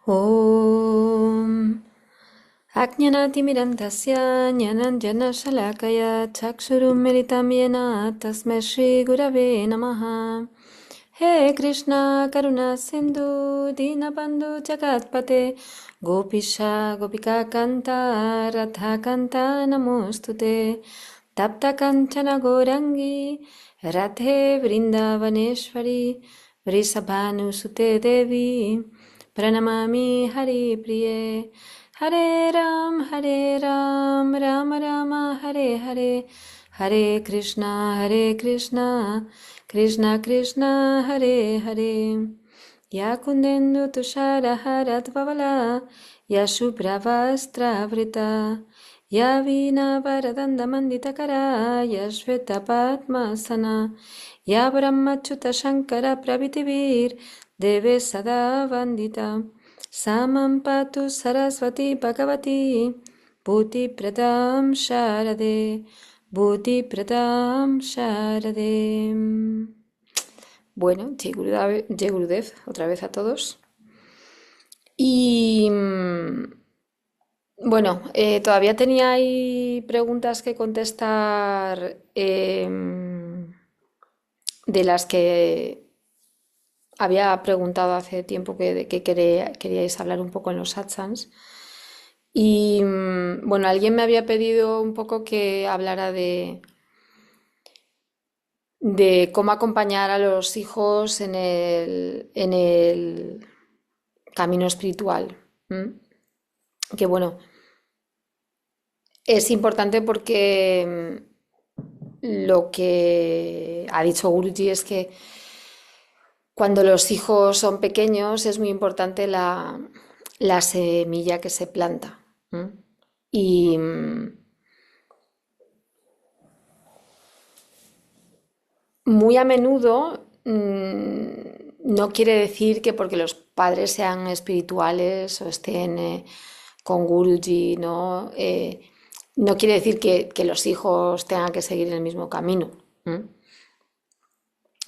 ॐ अज्ञानातिमिरन्धस्य ज्ञानञ्जनशलाकया चक्षुरुन्मिलितं येन तस्मै श्रीगुरवे नमः। हे कृष्ण करुणा सिन्धु दीनबन्धु जगत्पते गोपीश गोपिकान्त राधाकान्त नमोऽस्तुते। तप्तकाञ्चन गौराङ्गी राधे वृन्दावनेश्वरी वृषभानुसुते देवी प्रणमामि हरिप्रिये। हरे राम राम राम हरे हरे, हरे कृष्णा कृष्णा कृष्णा हरे हरे। या कुन्देन्दु तुषारहारध्वला या शुभ्रवस्त्रावृता या वीणावरदण्डमण्डितकरा या श्वेतपद्मासना या ब्रह्मच्युतशङ्करप्रभृतिभिर्देवे सदा वन्दिता सा मां पातु सरस्वती भगवती बुद्धिप्रदां शारदे बुद्धिप्रदां शारदे। Bueno, Jai Gurudev, otra vez a todos. Y bueno, todavía tenía ahí preguntas que contestar de las que había preguntado hace tiempo que queríais hablar un poco en los satsangs. Y bueno, alguien me había pedido un poco que hablara de cómo acompañar a los hijos en el camino espiritual. Que bueno, es importante porque lo que ha dicho Guruji es que cuando los hijos son pequeños es muy importante la semilla que se planta. Y muy a menudo no quiere decir que porque los padres sean espirituales o estén con Guruji, ¿no? No quiere decir que los hijos tengan que seguir el mismo camino.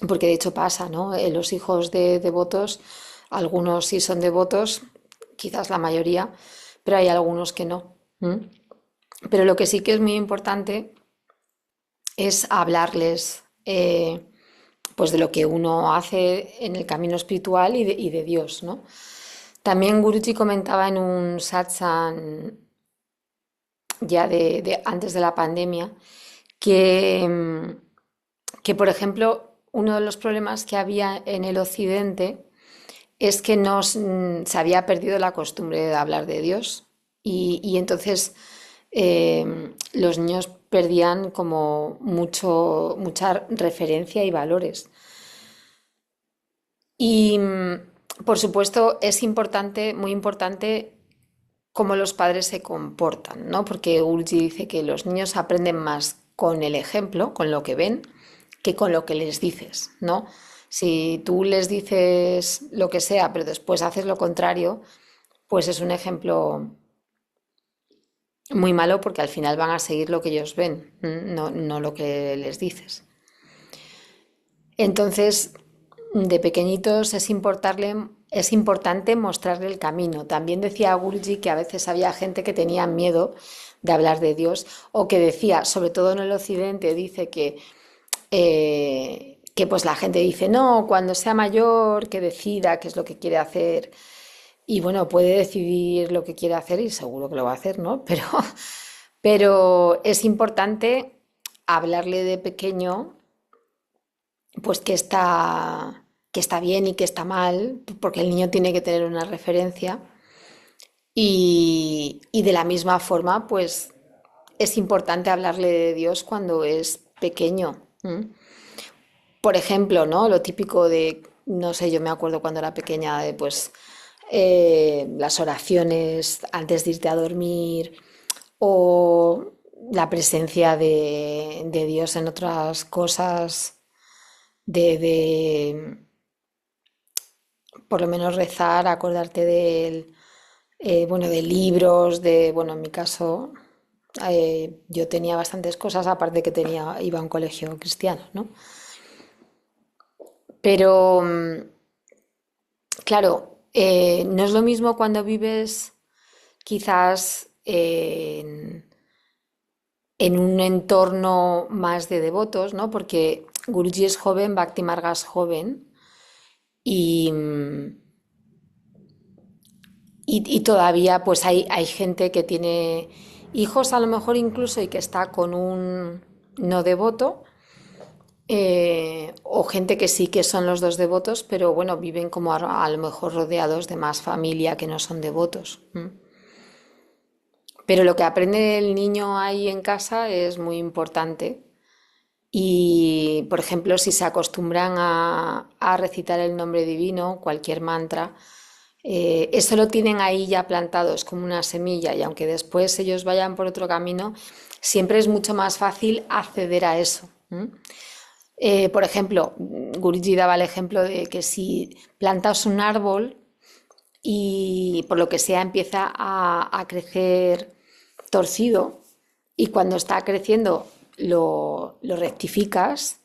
Porque de hecho pasa, ¿no? Los hijos de devotos, algunos sí son devotos, quizás la mayoría, pero hay algunos que no. Pero lo que sí que es muy importante es hablarles pues de lo que uno hace en el camino espiritual y de Dios, ¿no? También Guruji comentaba en un satsang ya antes de la pandemia que, por ejemplo, uno de los problemas que había en el occidente es que se había perdido la costumbre de hablar de Dios y entonces los niños perdían como mucha referencia y valores. Y por supuesto es importante, muy importante cómo los padres se comportan, ¿no? Porque Guruji dice que los niños aprenden más con el ejemplo, con lo que ven, que con lo que les dices, ¿no? Si tú les dices lo que sea, pero después haces lo contrario, pues es un ejemplo muy malo porque al final van a seguir lo que ellos ven, no lo que les dices. Entonces, de pequeñitos es importante mostrarle el camino. También decía Guruji que a veces había gente que tenía miedo de hablar de Dios o que decía, sobre todo en el occidente, dice que pues la gente dice, no, cuando sea mayor, que decida qué es lo que quiere hacer. Y bueno, puede decidir lo que quiere hacer y seguro que lo va a hacer, ¿no? Pero es importante hablarle de pequeño, pues que está bien y que está mal, porque el niño tiene que tener una referencia. Y de la misma forma, pues es importante hablarle de Dios cuando es pequeño. Por ejemplo, ¿no? Lo típico de, no sé, yo me acuerdo cuando era pequeña de pues las oraciones antes de irte a dormir o la presencia de Dios en otras cosas, de por lo menos rezar, acordarte de él, bueno, de libros, bueno, en mi caso yo tenía bastantes cosas, aparte que iba a un colegio cristiano, ¿no? Pero, claro, No es lo mismo cuando vives quizás en un entorno más de devotos, ¿no? Porque Guruji es joven, Bhakti Marga es joven y, y todavía pues hay gente que tiene hijos a lo mejor incluso y que está con un no devoto, o gente que sí que son los dos devotos, pero bueno, viven como a lo mejor rodeados de más familia que no son devotos. Pero lo que aprende el niño ahí en casa es muy importante. Y, por ejemplo, si se acostumbran a recitar el nombre divino, cualquier mantra, eso lo tienen ahí ya plantado, es como una semilla, y aunque después ellos vayan por otro camino, siempre es mucho más fácil acceder a eso. Por ejemplo, Guruji daba el ejemplo de que si plantas un árbol y por lo que sea empieza a crecer torcido y cuando está creciendo lo rectificas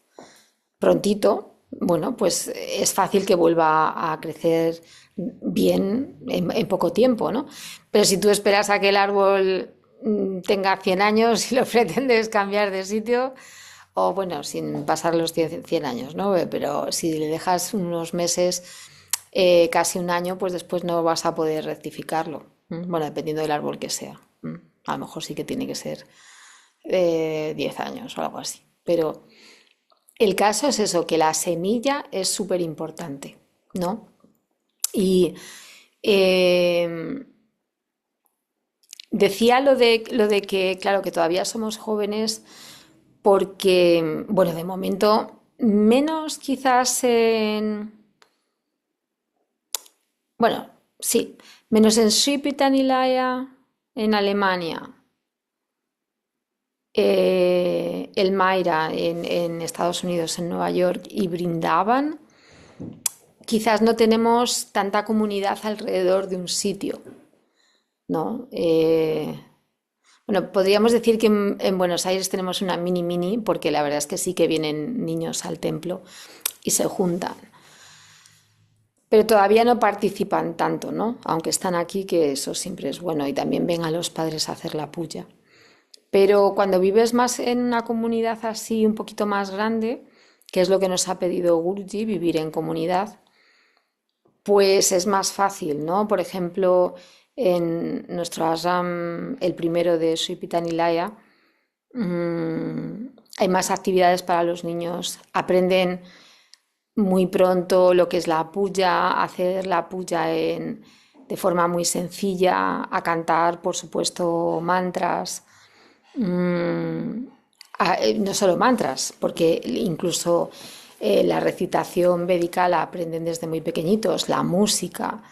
prontito, bueno, pues es fácil que vuelva a crecer bien en poco tiempo, ¿no? Pero si tú esperas a que el árbol tenga 100 años y lo pretendes cambiar de sitio, o bueno, sin pasar los 100 años, ¿no? Pero si le dejas unos meses, casi un año, pues después no vas a poder rectificarlo. Bueno, dependiendo del árbol que sea. A lo mejor sí que tiene que ser 10 años o algo así. Pero el caso es eso, que la semilla es súper importante, ¿no? Y eh, decía lo de que, claro, que todavía somos jóvenes porque, bueno, de momento, menos quizás bueno, sí, menos en Sripitanilaya, en Alemania, el Mayra en Estados Unidos, en Nueva York y Brindavan, quizás no tenemos tanta comunidad alrededor de un sitio, ¿no? Bueno, podríamos decir que en Buenos Aires tenemos una mini, porque la verdad es que sí que vienen niños al templo y se juntan. Pero todavía no participan tanto, ¿no? Aunque están aquí, que eso siempre es bueno, y también ven a los padres a hacer la puya. Pero cuando vives más en una comunidad así un poquito más grande, que es lo que nos ha pedido Guruji, vivir en comunidad, pues es más fácil, ¿no? Por ejemplo, en nuestro ashram, el primero de Sri Pitanilaya, hay más actividades para los niños. Aprenden muy pronto lo que es la puya, hacer la puya de forma muy sencilla, a cantar, por supuesto, mantras. Mm, no solo mantras, porque incluso la recitación védica la aprenden desde muy pequeñitos, la música,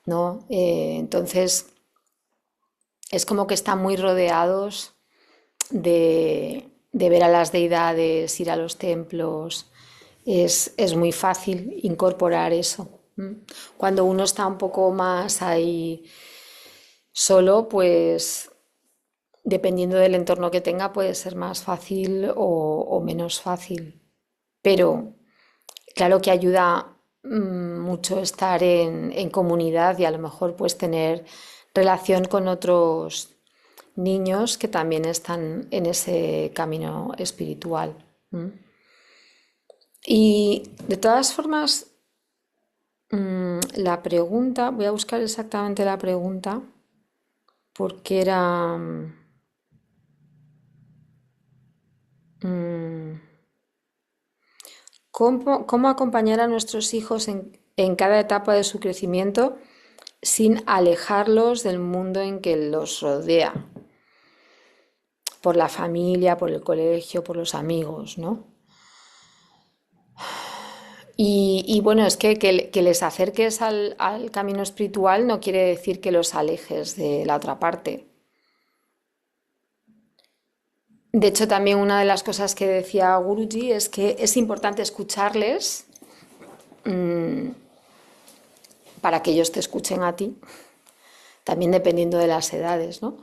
¿no? Entonces, es como que están muy rodeados de ver a las deidades, ir a los templos. Es muy fácil incorporar eso. Cuando uno está un poco más ahí solo, pues dependiendo del entorno que tenga, puede ser más fácil o menos fácil. Pero claro que ayuda mucho estar en comunidad y a lo mejor pues tener relación con otros niños que también están en ese camino espiritual. Y de todas formas, la pregunta, voy a buscar exactamente la pregunta, porque era... mm, ¿cómo acompañar a nuestros hijos en cada etapa de su crecimiento sin alejarlos del mundo en que los rodea? Por la familia, por el colegio, por los amigos, ¿no? Y bueno, es que les acerques al camino espiritual no quiere decir que los alejes de la otra parte. De hecho, también una de las cosas que decía Guruji es que es importante escucharles para que ellos te escuchen a ti, también dependiendo de las edades, ¿no?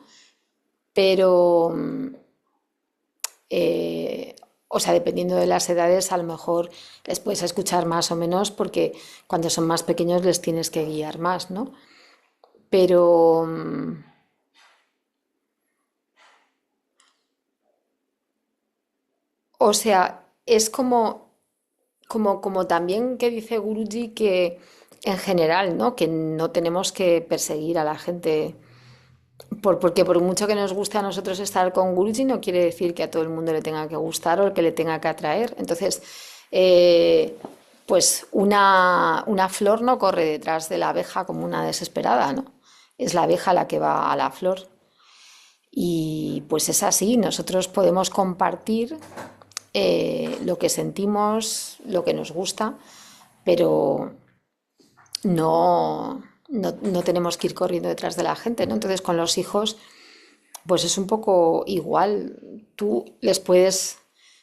Pero o sea, dependiendo de las edades, a lo mejor les puedes escuchar más o menos porque cuando son más pequeños les tienes que guiar más, ¿no? Pero, o sea, es como también que dice Guruji que en general, ¿no? Que no tenemos que perseguir a la gente. Porque por mucho que nos guste a nosotros estar con Guruji, no quiere decir que a todo el mundo le tenga que gustar o que le tenga que atraer. Entonces, eh, pues una flor no corre detrás de la abeja como una desesperada, ¿no? Es la abeja la que va a la flor. Y pues es así, nosotros podemos compartir lo que sentimos, lo que nos gusta, pero no tenemos que ir corriendo detrás de la gente, ¿no? Entonces con los hijos pues es un poco igual. Tú les puedes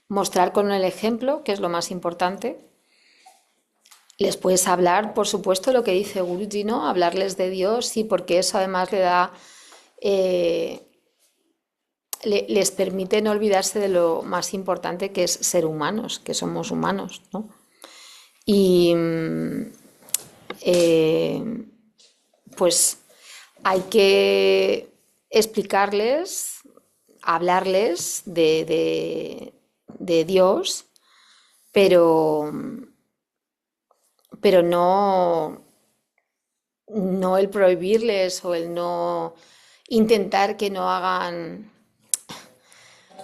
mostrar con el ejemplo, que es lo más importante. Les puedes hablar, por supuesto, lo que dice Guruji, ¿no? Hablarles de Dios, sí, porque eso además le da, eh, les permite no olvidarse de lo más importante que es ser humanos, que somos humanos, ¿no? Y eh, pues hay que explicarles, hablarles de Dios, pero, pero no el prohibirles o el no intentar que no hagan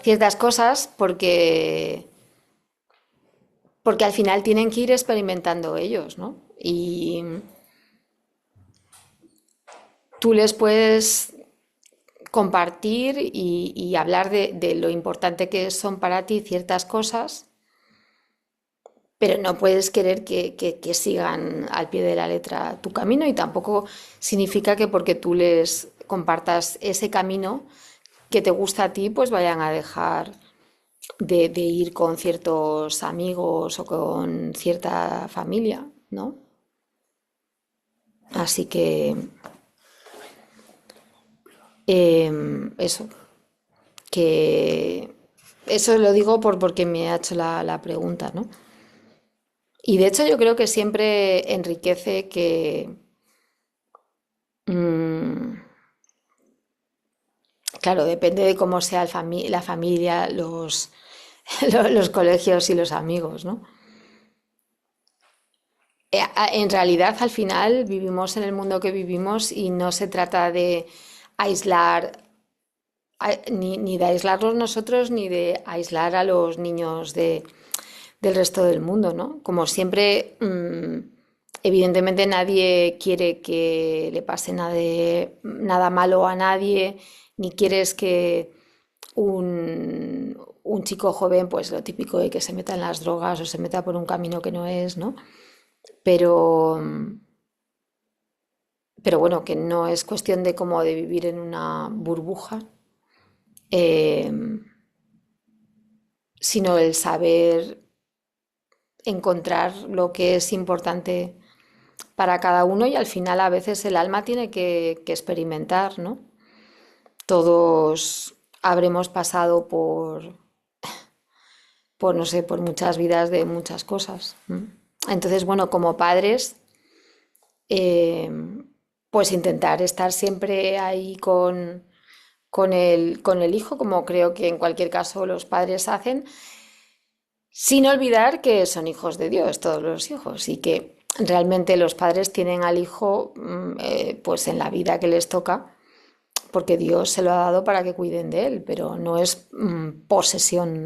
ciertas cosas porque al final tienen que ir experimentando ellos, ¿no? Y tú les puedes compartir y hablar de lo importante que son para ti ciertas cosas, pero no puedes querer que sigan al pie de la letra tu camino y tampoco significa que porque tú les compartas ese camino que te gusta a ti, pues vayan a dejar de ir con ciertos amigos o con cierta familia, ¿no? Así que eso, que eso lo digo porque me ha hecho la pregunta, ¿no? Y de hecho yo creo que siempre enriquece que, mm, claro, depende de cómo sea la familia, los colegios y los amigos, ¿no? En realidad, al final, vivimos en el mundo que vivimos y no se trata de aislar, ni de aislarlos nosotros, ni de aislar a los niños del resto del mundo, ¿no? Como siempre, evidentemente nadie quiere que le pase nada malo a nadie, ni quieres que un chico joven, pues lo típico de que se meta en las drogas o se meta por un camino que no es, ¿no? Pero, pero bueno, que no es cuestión de como de vivir en una burbuja, eh, sino el saber encontrar lo que es importante para cada uno y al final a veces el alma tiene que experimentar, ¿no? Todos habremos pasado no sé, por muchas vidas de muchas cosas. Entonces, bueno, como padres, eh, pues intentar estar siempre ahí con el hijo, como creo que en cualquier caso los padres hacen, sin olvidar que son hijos de Dios, todos los hijos, y que realmente los padres tienen al hijo pues en la vida que les toca, porque Dios se lo ha dado para que cuiden de él, pero no es posesión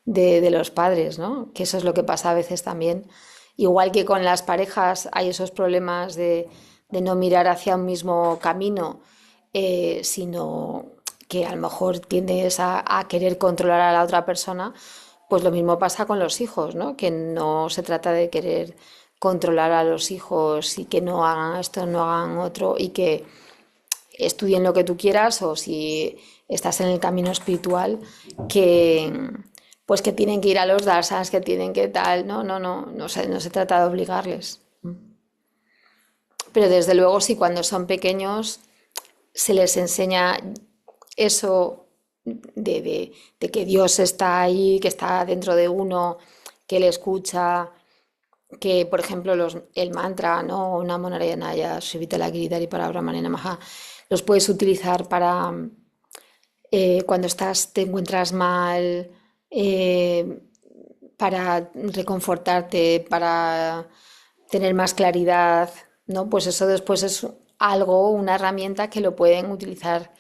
de los padres, ¿no? Que eso es lo que pasa a veces también. Igual que con las parejas hay esos problemas de no mirar hacia un mismo camino, sino que a lo mejor tiendes a querer controlar a la otra persona, pues lo mismo pasa con los hijos, ¿no? Que no se trata de querer controlar a los hijos y que no hagan esto, no hagan otro y que estudien lo que tú quieras o si estás en el camino espiritual, que pues que tienen que ir a los darsans, que tienen que tal, no se trata de obligarles. Pero desde luego sí, cuando son pequeños se les enseña eso de que Dios está ahí, que está dentro de uno, que le escucha, que por ejemplo el mantra, ¿no? Una monarayanaya, Shivitala Giridhari para Brahmanena Maha, los puedes utilizar para cuando te encuentras mal, eh, para reconfortarte, para tener más claridad, ¿no? Pues eso después es algo, una herramienta que lo pueden utilizar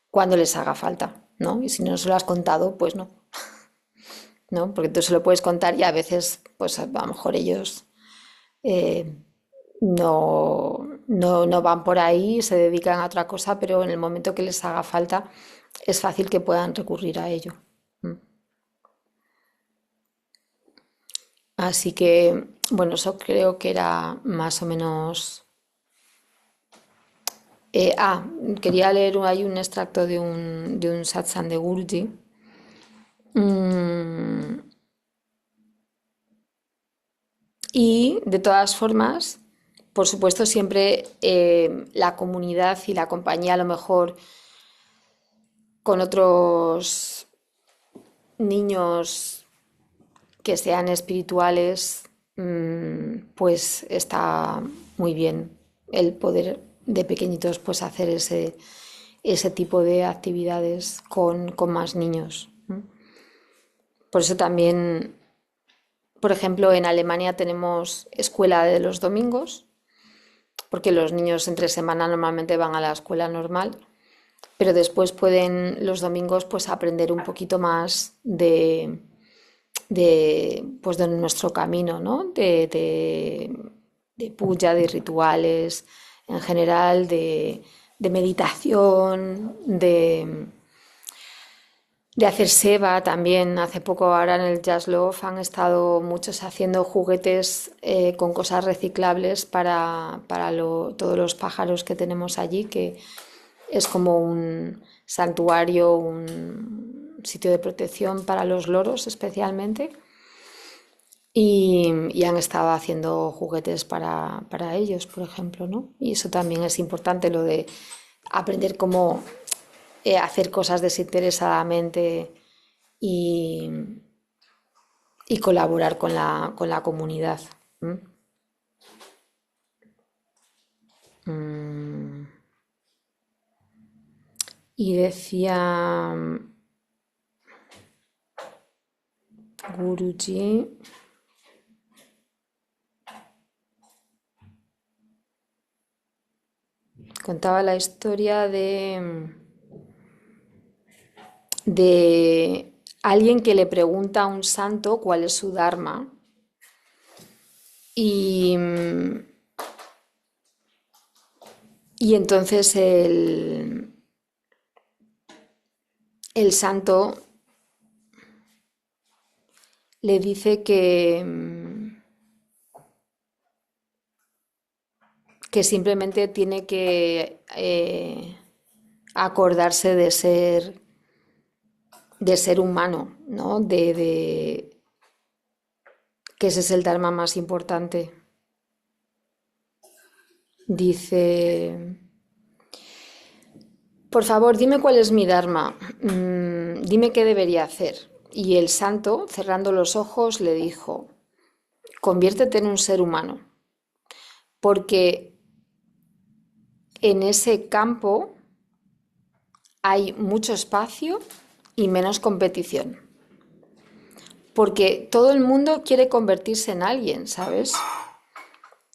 cuando les haga falta, ¿no? Y si no se lo has contado, pues no, ¿no? Porque tú se lo puedes contar y a veces, pues a lo mejor ellos eh, no van por ahí, se dedican a otra cosa, pero en el momento que les haga falta, es fácil que puedan recurrir a ello. Mm. Así que, bueno, eso creo que era más o menos. Eh, ah, Quería leer hay un extracto de un satsang de Guruji. Mm, y de todas formas, por supuesto, siempre la comunidad y la compañía, a lo mejor con otros niños que sean espirituales, pues está muy bien el poder de pequeñitos pues hacer ese tipo de actividades con más niños. Por eso también, por ejemplo, en Alemania tenemos escuela de los domingos, porque los niños entre semana normalmente van a la escuela normal, pero después pueden los domingos pues aprender un poquito más pues, de nuestro camino, ¿no? De puya, de rituales, en general, de meditación, de hacer seva también. Hace poco ahora en el Jazz Love han estado muchos haciendo juguetes con cosas reciclables para todos los pájaros que tenemos allí, que es como un santuario, un sitio de protección para los loros especialmente. Y han estado haciendo juguetes para ellos, por ejemplo, ¿no? Y eso también es importante, lo de aprender cómo hacer cosas desinteresadamente y, y colaborar con la comunidad. ¿M? Mm. Y decía Guruji, contaba la historia de alguien que le pregunta a un santo cuál es su dharma y, y entonces el santo le dice que simplemente tiene que acordarse de ser humano, ¿no? Que ese es el dharma más importante. Dice, por favor, dime cuál es mi dharma, dime qué debería hacer. Y el santo, cerrando los ojos, le dijo, conviértete en un ser humano, porque en ese campo hay mucho espacio y menos competición. Porque todo el mundo quiere convertirse en alguien, ¿sabes?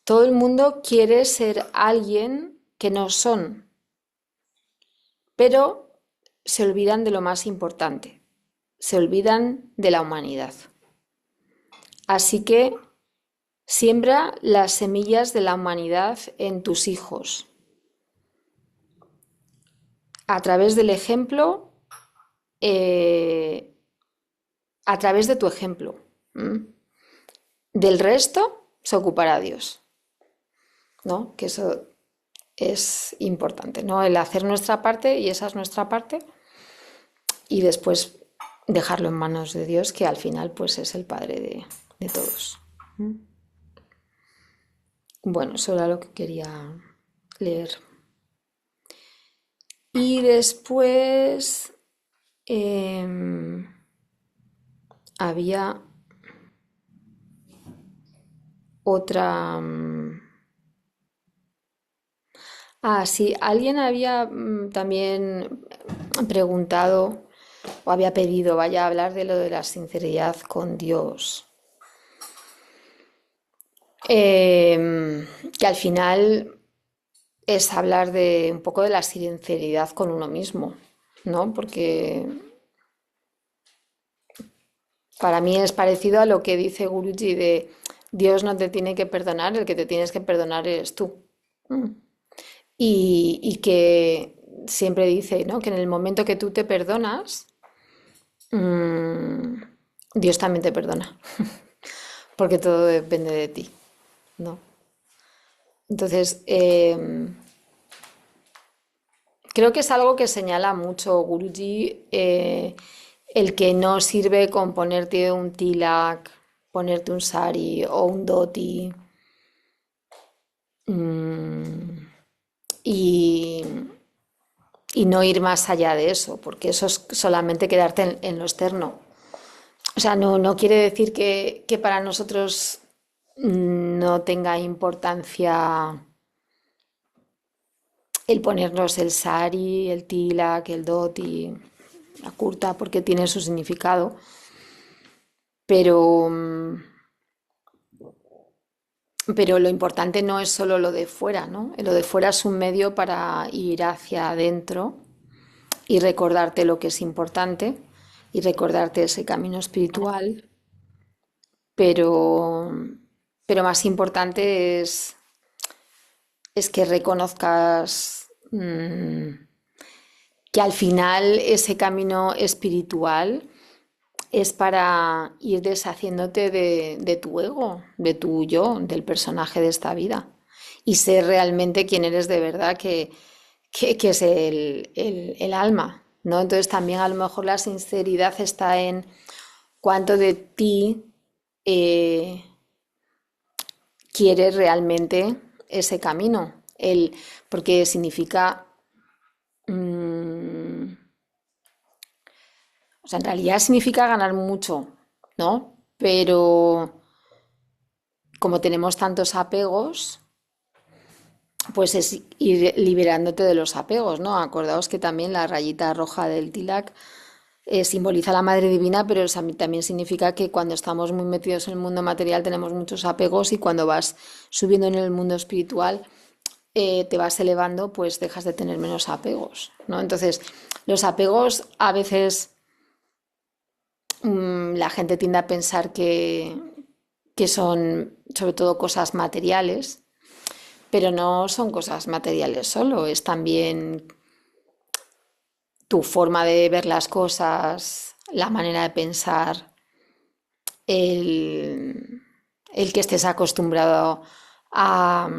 Todo el mundo quiere ser alguien que no son, pero se olvidan de lo más importante, se olvidan de la humanidad. Así que siembra las semillas de la humanidad en tus hijos, a través del ejemplo, eh, a través de tu ejemplo. ¿M? Del resto se ocupará Dios, ¿no? Que eso es importante, ¿no? El hacer nuestra parte, y esa es nuestra parte, y después dejarlo en manos de Dios, que al final pues es el Padre de todos. Bueno, eso era lo que quería leer. Y después Em, había otra... sí, alguien había también preguntado o había pedido, vaya a hablar de lo de la sinceridad con Dios. Que al final es hablar de un poco de la sinceridad con uno mismo, ¿no? Porque para mí es parecido a lo que dice Guruji de Dios no te tiene que perdonar, el que te tienes que perdonar eres tú. Mm. Y que siempre dice, ¿no? Que en el momento que tú te perdonas, mm, Dios también te perdona, porque todo depende de ti, ¿no? Entonces, creo que es algo que señala mucho Guruji, el que no sirve con ponerte un tilak, ponerte un sari o un dhoti, mm, y, y no ir más allá de eso, porque eso es solamente quedarte en lo externo. O sea, no quiere decir que para nosotros no tenga importancia el ponernos el sari, el tilak, el dhoti, la kurta, porque tiene su significado. Pero, pero lo importante no es solo lo de fuera, ¿no? Lo de fuera es un medio para ir hacia adentro y recordarte lo que es importante y recordarte ese camino espiritual, pero, pero más importante es que reconozcas que al final ese camino espiritual es para ir deshaciéndote de tu ego, de tu yo, del personaje de esta vida y ser realmente quien eres de verdad, que es el alma, ¿no? Entonces también a lo mejor la sinceridad está en cuánto de ti eh, quieres realmente ese camino, porque significa, mm, o sea, en realidad significa ganar mucho, ¿no? Pero como tenemos tantos apegos, pues es ir liberándote de los apegos, ¿no? Acordaos que también la rayita roja del tilak simboliza a la Madre Divina, pero también significa que cuando estamos muy metidos en el mundo material tenemos muchos apegos y cuando vas subiendo en el mundo espiritual te vas elevando, pues dejas de tener menos apegos, ¿no? Entonces, los apegos a veces la gente tiende a pensar que son sobre todo cosas materiales, pero no son cosas materiales solo, es también tu forma de ver las cosas, la manera de pensar, el, el que estés acostumbrado a,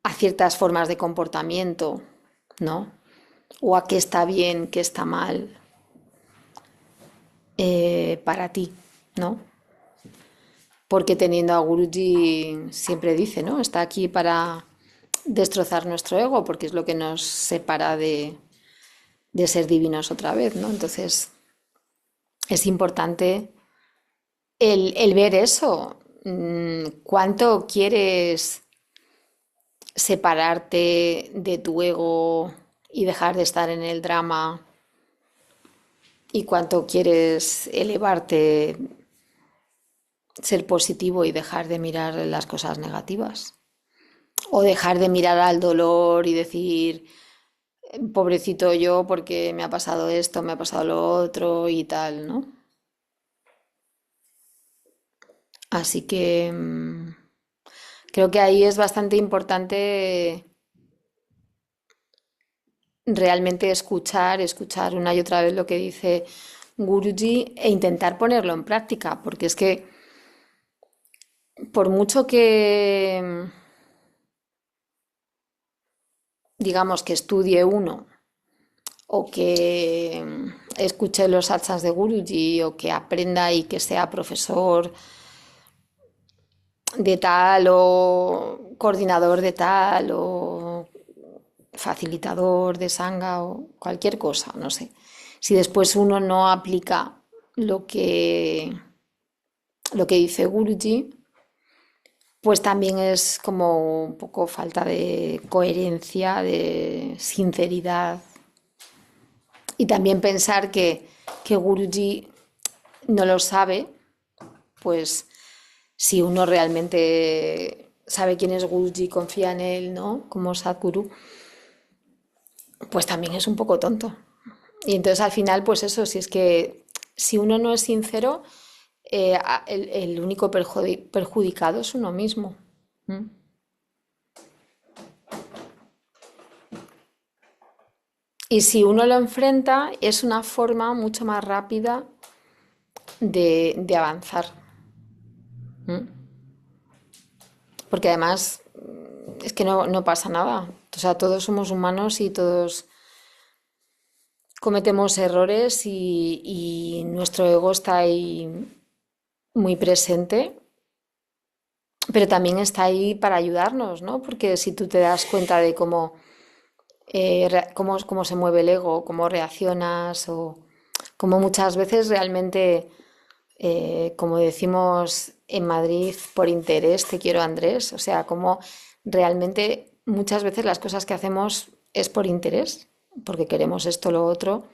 a ciertas formas de comportamiento, ¿no? O a qué está bien, qué está mal para ti, ¿no? Porque teniendo a Guruji siempre dice, ¿no? Está aquí para destrozar nuestro ego, porque es lo que nos separa de ser divinos otra vez, ¿no? Entonces es importante el ver eso. ¿Cuánto quieres separarte de tu ego y dejar de estar en el drama? ¿Y cuánto quieres elevarte, ser positivo y dejar de mirar las cosas negativas? O dejar de mirar al dolor y decir, pobrecito yo porque me ha pasado esto, me ha pasado lo otro y tal, ¿no? Así que creo que ahí es bastante importante realmente escuchar una y otra vez lo que dice Guruji e intentar ponerlo en práctica, porque es que por mucho que digamos que estudie uno o que escuche los satsang de Guruji o que aprenda y que sea profesor de tal o coordinador de tal o facilitador de sanga o cualquier cosa, no sé. Si después uno no aplica lo que, lo que dice Guruji, pues también es como un poco falta de coherencia, de sinceridad. Y también pensar que Guruji no lo sabe, pues si uno realmente sabe quién es Guruji, confía en él, ¿no? Como Sadhguru, pues también es un poco tonto. Y entonces al final, pues eso, si es que si uno no es sincero, el único perjudicado es uno mismo. ¿Mm? Y si uno lo enfrenta, es una forma mucho más rápida de avanzar. ¿Mm? Porque además es que no pasa nada. O sea, todos somos humanos y todos cometemos errores y nuestro ego está ahí muy presente, pero también está ahí para ayudarnos, ¿no? Porque si tú te das cuenta de cómo se mueve el ego, cómo reaccionas o cómo muchas veces realmente, como decimos en Madrid, por interés te quiero Andrés, o sea, como realmente muchas veces las cosas que hacemos es por interés, porque queremos esto o lo otro,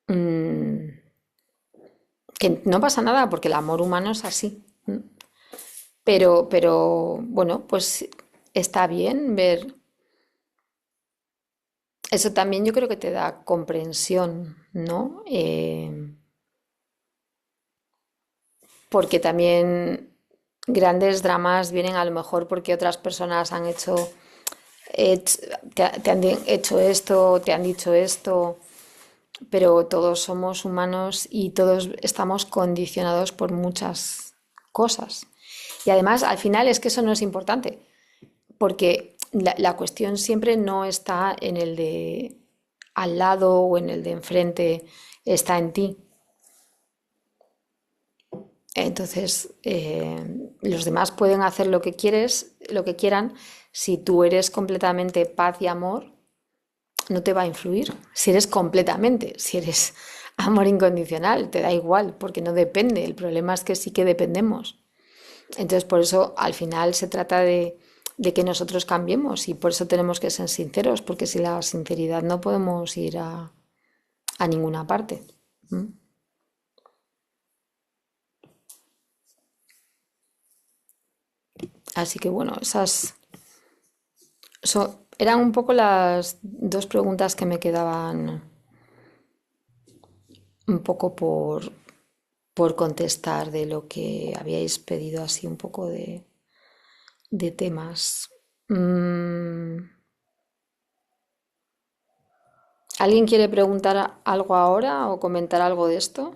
mm, que no pasa nada porque el amor humano es así. Pero bueno, pues está bien ver. Eso también yo creo que te da comprensión, ¿no? Porque también grandes dramas vienen a lo mejor porque otras personas han hech- te han hecho esto, te han dicho esto, pero todos somos humanos y todos estamos condicionados por muchas cosas. Y además, al final es que eso no es importante, porque la cuestión siempre no está en el de al lado o en el de enfrente, está en ti. Entonces, los demás pueden hacer lo que quieres, lo que quieran. Si tú eres completamente paz y amor, no te va a influir. Si eres completamente, si eres amor incondicional, te da igual, porque no depende. El problema es que sí que dependemos. Entonces, por eso al final se trata de que nosotros cambiemos y por eso tenemos que ser sinceros, porque sin la sinceridad no podemos ir a ninguna parte. ¿Mm? Así que bueno, eran un poco las dos preguntas que me quedaban un poco por contestar de lo que habíais pedido así un poco de temas. Mm, ¿Alguien quiere preguntar algo ahora o comentar algo de esto?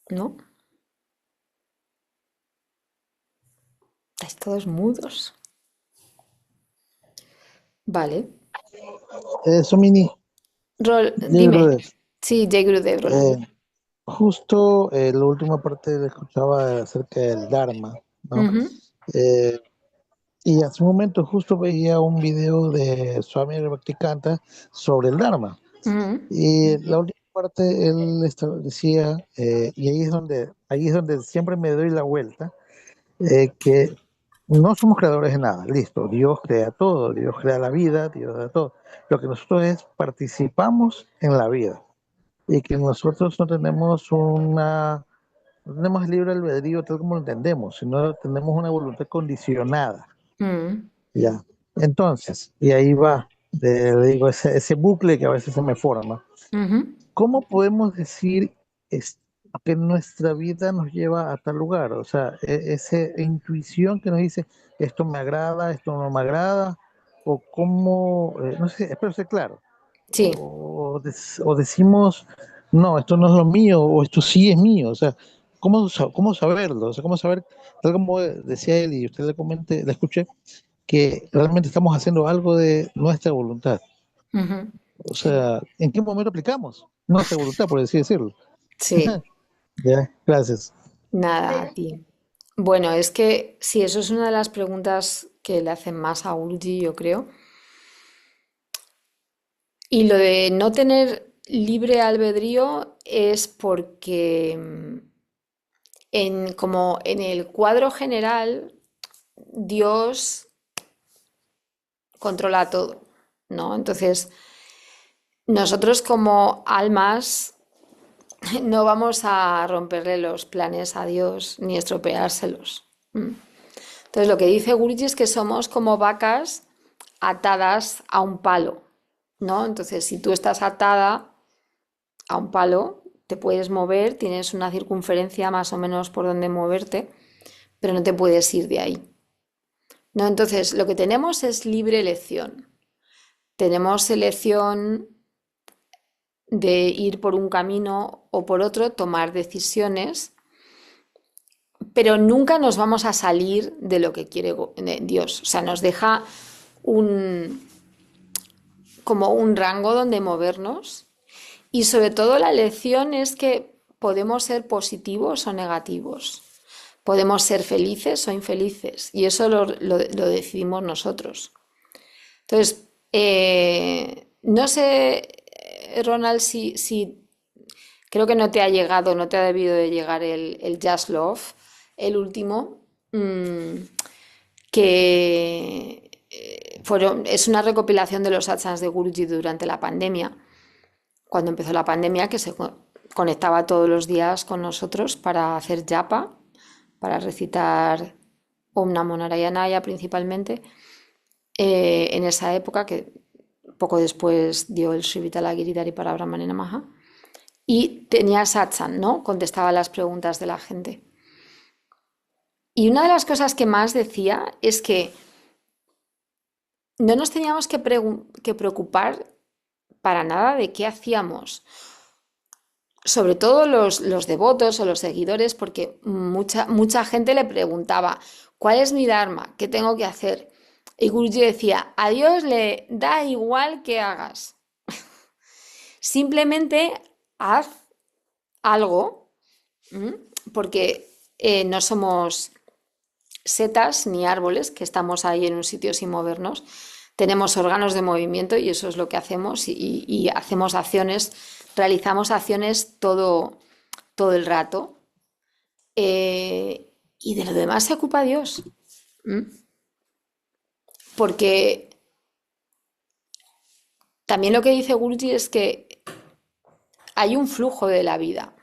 ¿No? Estáis todos mudos. Vale. Sumini, Jay Dime. Brother, Sí, Jay Grudev, eh, Roland. justo la última parte la escuchaba acerca del Dharma, ¿no? Ujú, Eh, y hace un momento justo veía un video de Swami Bhaktivedanta sobre el Dharma. ujú, Y la última parte él decía, y ahí es donde siempre me doy la vuelta, que no somos creadores de nada, listo, Dios crea todo, Dios crea la vida, Dios da todo. Lo que nosotros es participamos en la vida. Y que nosotros no tenemos libre albedrío tal como lo entendemos, sino tenemos una voluntad condicionada, ujú, ya. Entonces, y ahí va, le digo, ese bucle que a veces se me forma. ujú. ¿Cómo podemos decir es- que nuestra vida nos lleva a tal lugar? O sea, esa intuición que nos dice, esto me agrada, esto no me agrada, o cómo, no sé, espero ser claro Sí, o decimos, no, esto no es lo mío, o esto sí es mío, o sea, cómo saberlo? O sea, cómo saber, tal como decía él y usted le comenté, le escuché, que realmente estamos haciendo algo de nuestra voluntad. ujú, O sea, ¿en qué momento aplicamos nuestra voluntad, por así decirlo? sí. Ya, gracias. Nada, a ti. Bueno, es que sí, eso es una de las preguntas que le hacen más a Urgi, yo creo. Y lo de no tener libre albedrío es porque como en el cuadro general, Dios controla todo, ¿no? Entonces, nosotros como almas no vamos a romperle los planes a Dios ni estropeárselos. Entonces, lo que dice Gurdjieff es que somos como vacas atadas a un palo, ¿no? Entonces, si tú estás atada a un palo, te puedes mover, tienes una circunferencia más o menos por donde moverte, pero no te puedes ir de ahí, ¿no? Entonces, lo que tenemos es libre elección. Tenemos elección de ir por un camino o por otro, tomar decisiones, pero nunca nos vamos a salir de lo que quiere Dios. O sea, nos deja un, como un rango donde movernos y sobre todo la lección es que podemos ser positivos o negativos, podemos ser felices o infelices y eso lo decidimos nosotros. Entonces, no sé, Ronald, si creo que no te ha llegado, no te ha debido de llegar el Just Love, el último, que es una recopilación de los satsans de Guruji durante la pandemia, cuando empezó la pandemia, que se conectaba todos los días con nosotros para hacer japa, para recitar Om Namo Narayanaya principalmente, en esa época, que poco después dio el Sri Vitala Giridhari para Brahmanena Maha. Y tenía satsang, ¿no? Contestaba las preguntas de la gente. Y una de las cosas que más decía es que no nos teníamos que preocupar para nada de qué hacíamos, sobre todo los devotos o los seguidores, porque mucha gente le preguntaba, ¿cuál es mi dharma? ¿Qué tengo que hacer? Y Guruji decía, a Dios le da igual que hagas. Simplemente haz algo, ¿m? Porque no somos setas ni árboles, que estamos ahí en un sitio sin movernos. Tenemos órganos de movimiento y eso es lo que hacemos y hacemos acciones, realizamos acciones todo el rato. Y de lo demás se ocupa Dios. ¿M? Porque también lo que dice Gurdjieff es que hay un flujo de la vida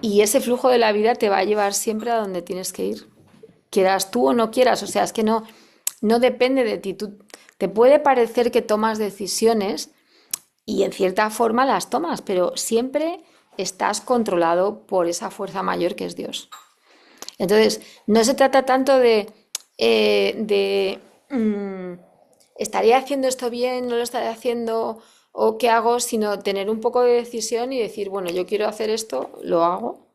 y ese flujo de la vida te va a llevar siempre a donde tienes que ir, quieras tú o no quieras. O sea, es que no depende de ti. Te puede parecer que tomas decisiones y en cierta forma las tomas, pero siempre estás controlado por esa fuerza mayor que es Dios. Entonces, no se trata tanto de ¿estaría haciendo esto bien? ¿No lo estaré haciendo? ¿O qué hago? Sino tener un poco de decisión y decir, bueno, yo quiero hacer esto, lo hago.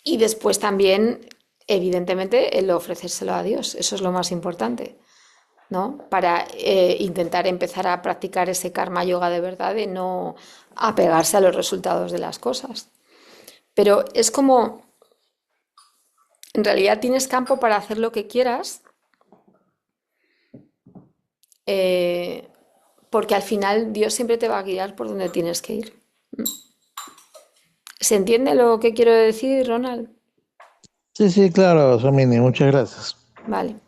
Y después también, evidentemente, el ofrecérselo a Dios. Eso es lo más importante, ¿no? Para intentar empezar a practicar ese karma yoga de verdad, de no apegarse a los resultados de las cosas. Pero es como, en realidad tienes campo para hacer lo que quieras, eh, porque al final Dios siempre te va a guiar por donde tienes que ir. ¿Se entiende lo que quiero decir, Ronald? Sí, sí, claro, Samini, muchas gracias. Vale.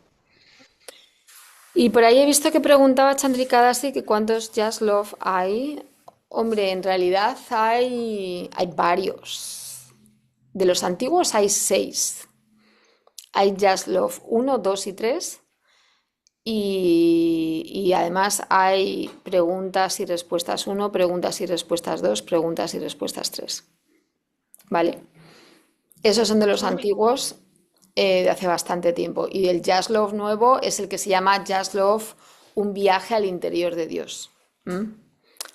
Y por ahí he visto que preguntaba Chandrika Dasi que cuántos Just Love hay. Hombre, en realidad hay varios. De los antiguos hay 6. Hay Just Love 1, 2 y 3. Y además hay preguntas y respuestas 1, preguntas y respuestas 2, preguntas y respuestas 3. ¿Vale? Esos son de los antiguos de hace bastante tiempo. Y el Just Love nuevo es el que se llama Just Love, un viaje al interior de Dios, ¿m?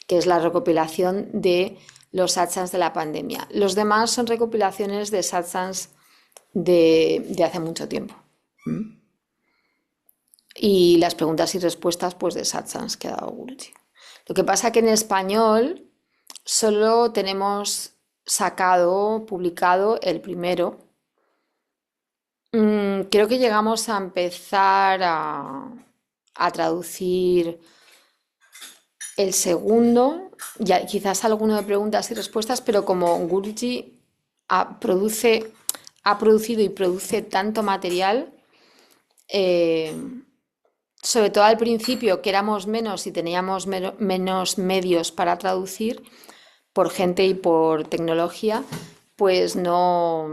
Que es la recopilación de los satsangs de la pandemia. Los demás son recopilaciones de satsangs de hace mucho tiempo. ¿M? Y las preguntas y respuestas, pues de satsangs que ha dado Guruji. Lo que pasa que en español solo tenemos sacado, publicado el primero. Creo que llegamos a empezar a traducir el segundo, ya quizás alguno de preguntas y respuestas, pero como Guruji ha producido y produce tanto material, eh, sobre todo al principio, que éramos menos y teníamos menos medios para traducir por gente y por tecnología, pues no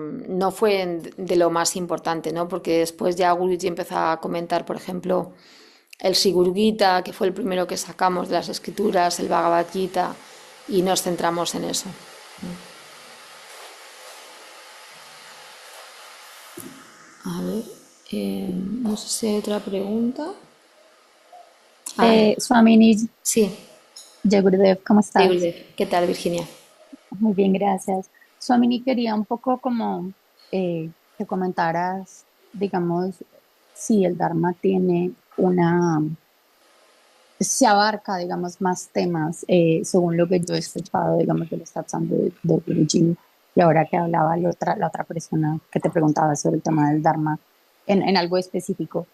fue de lo más importante, ¿no? Porque después ya Guruji empezó a comentar, por ejemplo, el Sigur Gita, que fue el primero que sacamos de las escrituras, el Bhagavad Gita, y nos centramos en eso. A ver, no sé si hay otra pregunta. Ah, Swamini sí, Jai Gurudev, ¿cómo estás? ¿qué tal, Virginia? Muy bien, gracias. Swamini, quería un poco como que comentaras, digamos, si el Dharma tiene se abarca, digamos, más temas, según lo que yo he escuchado, digamos, de los satsang de Guruji, y ahora que hablaba la otra persona que te preguntaba sobre el tema del Dharma, en algo específico.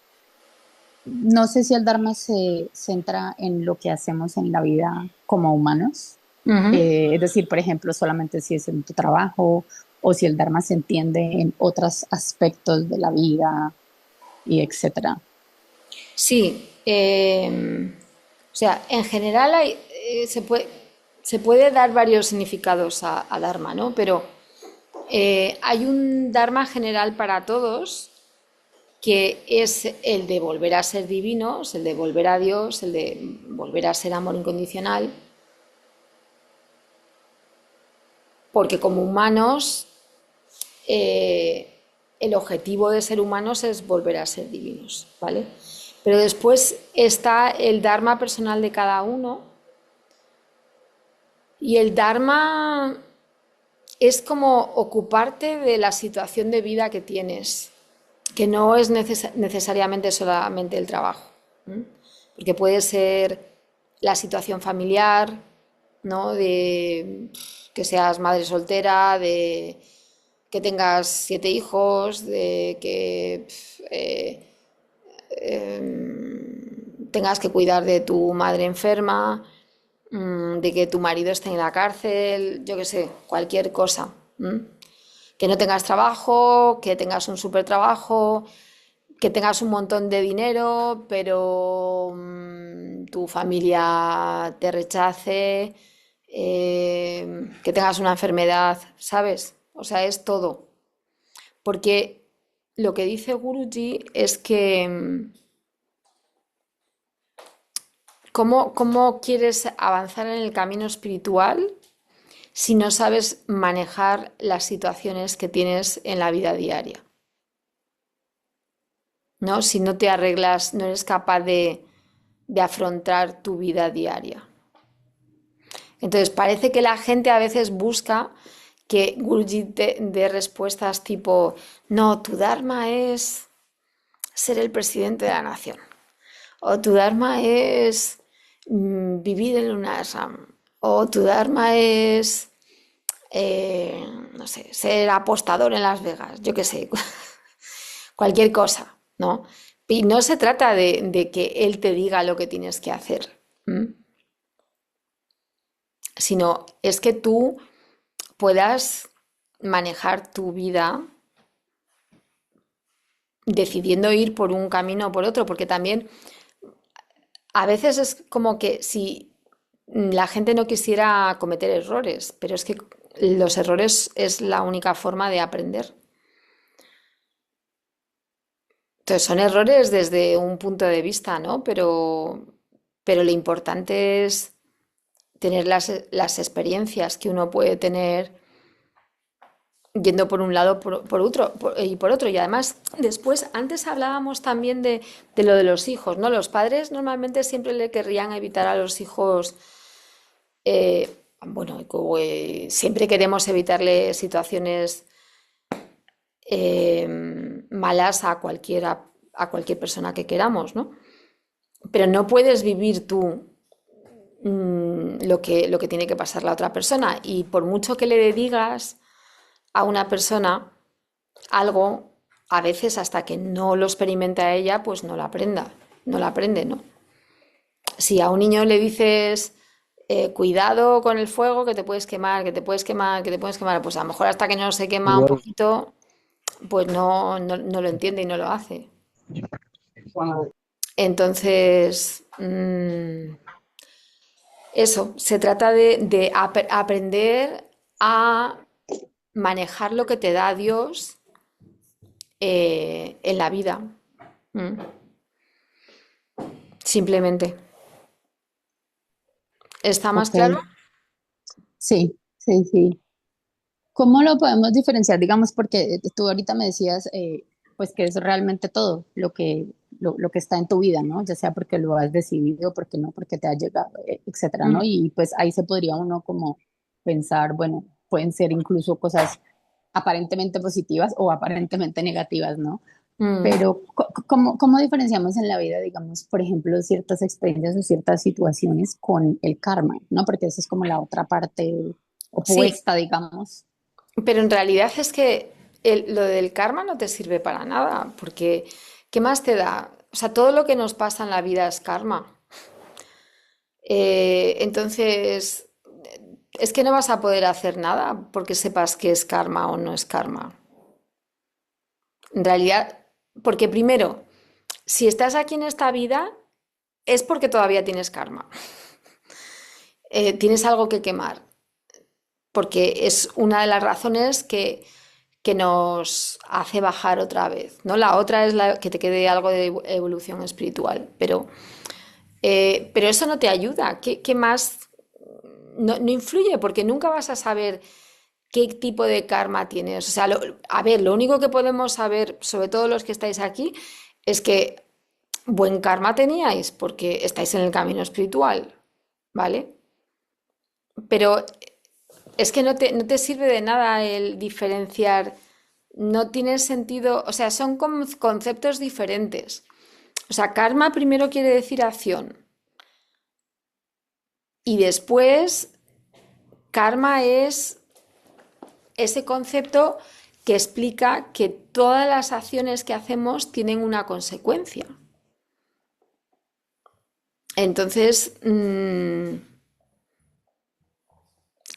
No sé si el Dharma se centra en lo que hacemos en la vida como humanos, Ujú. es decir, por ejemplo, solamente si es en tu trabajo o si el Dharma se entiende en otros aspectos de la vida y etcétera. Sí, o sea, en general se puede dar varios significados a Dharma, ¿no? Pero hay un Dharma general para todos que es el de volver a ser divinos, el de volver a Dios, el de volver a ser amor incondicional, porque como humanos, el objetivo de ser humanos es volver a ser divinos, ¿vale? Pero después está el Dharma personal de cada uno y el Dharma es como ocuparte de la situación de vida que tienes, que no es necesariamente solamente el trabajo, ¿m? Porque puede ser la situación familiar, ¿no? De que seas madre soltera, de que tengas 7 hijos, de que tengas que cuidar de tu madre enferma, de que tu marido esté en la cárcel, yo qué sé, cualquier cosa. Que no tengas trabajo, que tengas un súper trabajo, que tengas un montón de dinero, pero tu familia te rechace, que tengas una enfermedad, ¿sabes? O sea, es todo. Porque lo que dice Guruji es que ¿cómo quieres avanzar en el camino espiritual si no sabes manejar las situaciones que tienes en la vida diaria? ¿No? Si no te arreglas, no eres capaz de afrontar tu vida diaria. Entonces, parece que la gente a veces busca que Guruji dé respuestas tipo, no, tu dharma es ser el presidente de la nación. O tu dharma es vivir en una ashram. O tu dharma es, no sé, ser apostador en Las Vegas. Yo qué sé, cualquier cosa, ¿no? Y no se trata de que él te diga lo que tienes que hacer, ¿m? Sino es que tú puedas manejar tu vida decidiendo ir por un camino o por otro, porque también a veces es como que si la gente no quisiera cometer errores, pero es que los errores es la única forma de aprender. Entonces son errores desde un punto de vista, ¿no? Pero lo importante es tener las experiencias que uno puede tener yendo por un lado por otro y por otro. Y además, después, antes hablábamos también de lo de los hijos, ¿no? Los padres normalmente siempre le querrían evitar a los hijos, bueno, como, siempre queremos evitarle situaciones malas a cualquier persona que queramos, ¿no? Pero no puedes vivir tú lo que tiene que pasar la otra persona. Y por mucho que le digas a una persona algo, a veces hasta que no lo experimenta ella, pues no la aprende, ¿no? Si a un niño le dices, cuidado con el fuego, que te puedes quemar, que te puedes quemar, que te puedes quemar, pues a lo mejor hasta que no se quema un Igual, poquito, pues no lo entiende y no lo hace. Entonces, eso, se trata de aprender a manejar lo que te da Dios en la vida. Mm, Simplemente. ¿Está más Ok, claro? sí, sí, sí. ¿Cómo lo podemos diferenciar? Digamos, porque tú ahorita me decías, pues que es realmente todo lo que está en tu vida, ¿no? Ya sea porque lo has decidido, porque no, porque te ha llegado, etcétera, ¿no? Mm, Y pues ahí se podría uno como pensar, bueno, pueden ser incluso cosas aparentemente positivas o aparentemente negativas, ¿no? mm. Pero ¿cómo diferenciamos en la vida, digamos, por ejemplo, ciertas experiencias o ciertas situaciones con el karma, ¿no? Porque esa es como la otra parte Sí, opuesta, digamos. pero en realidad es que lo del karma no te sirve para nada, porque ¿qué más te da? O sea, todo lo que nos pasa en la vida es karma. Entonces, es que no vas a poder hacer nada porque sepas que es karma o no es karma. En realidad, porque primero, si estás aquí en esta vida, es porque todavía tienes karma. Tienes algo que quemar, porque es una de las razones que nos hace bajar otra vez, ¿no? La otra es que te quede algo de evolución espiritual, pero eso no te ayuda. ¿Qué más? No influye porque nunca vas a saber qué tipo de karma tienes. O sea, a ver, lo único que podemos saber, sobre todo los que estáis aquí, es que buen karma teníais porque estáis en el camino espiritual, ¿vale? Pero es que no te sirve de nada el diferenciar, no tiene sentido, o sea, son conceptos diferentes. O sea, karma primero quiere decir acción y después karma es ese concepto que explica que todas las acciones que hacemos tienen una consecuencia. Entonces,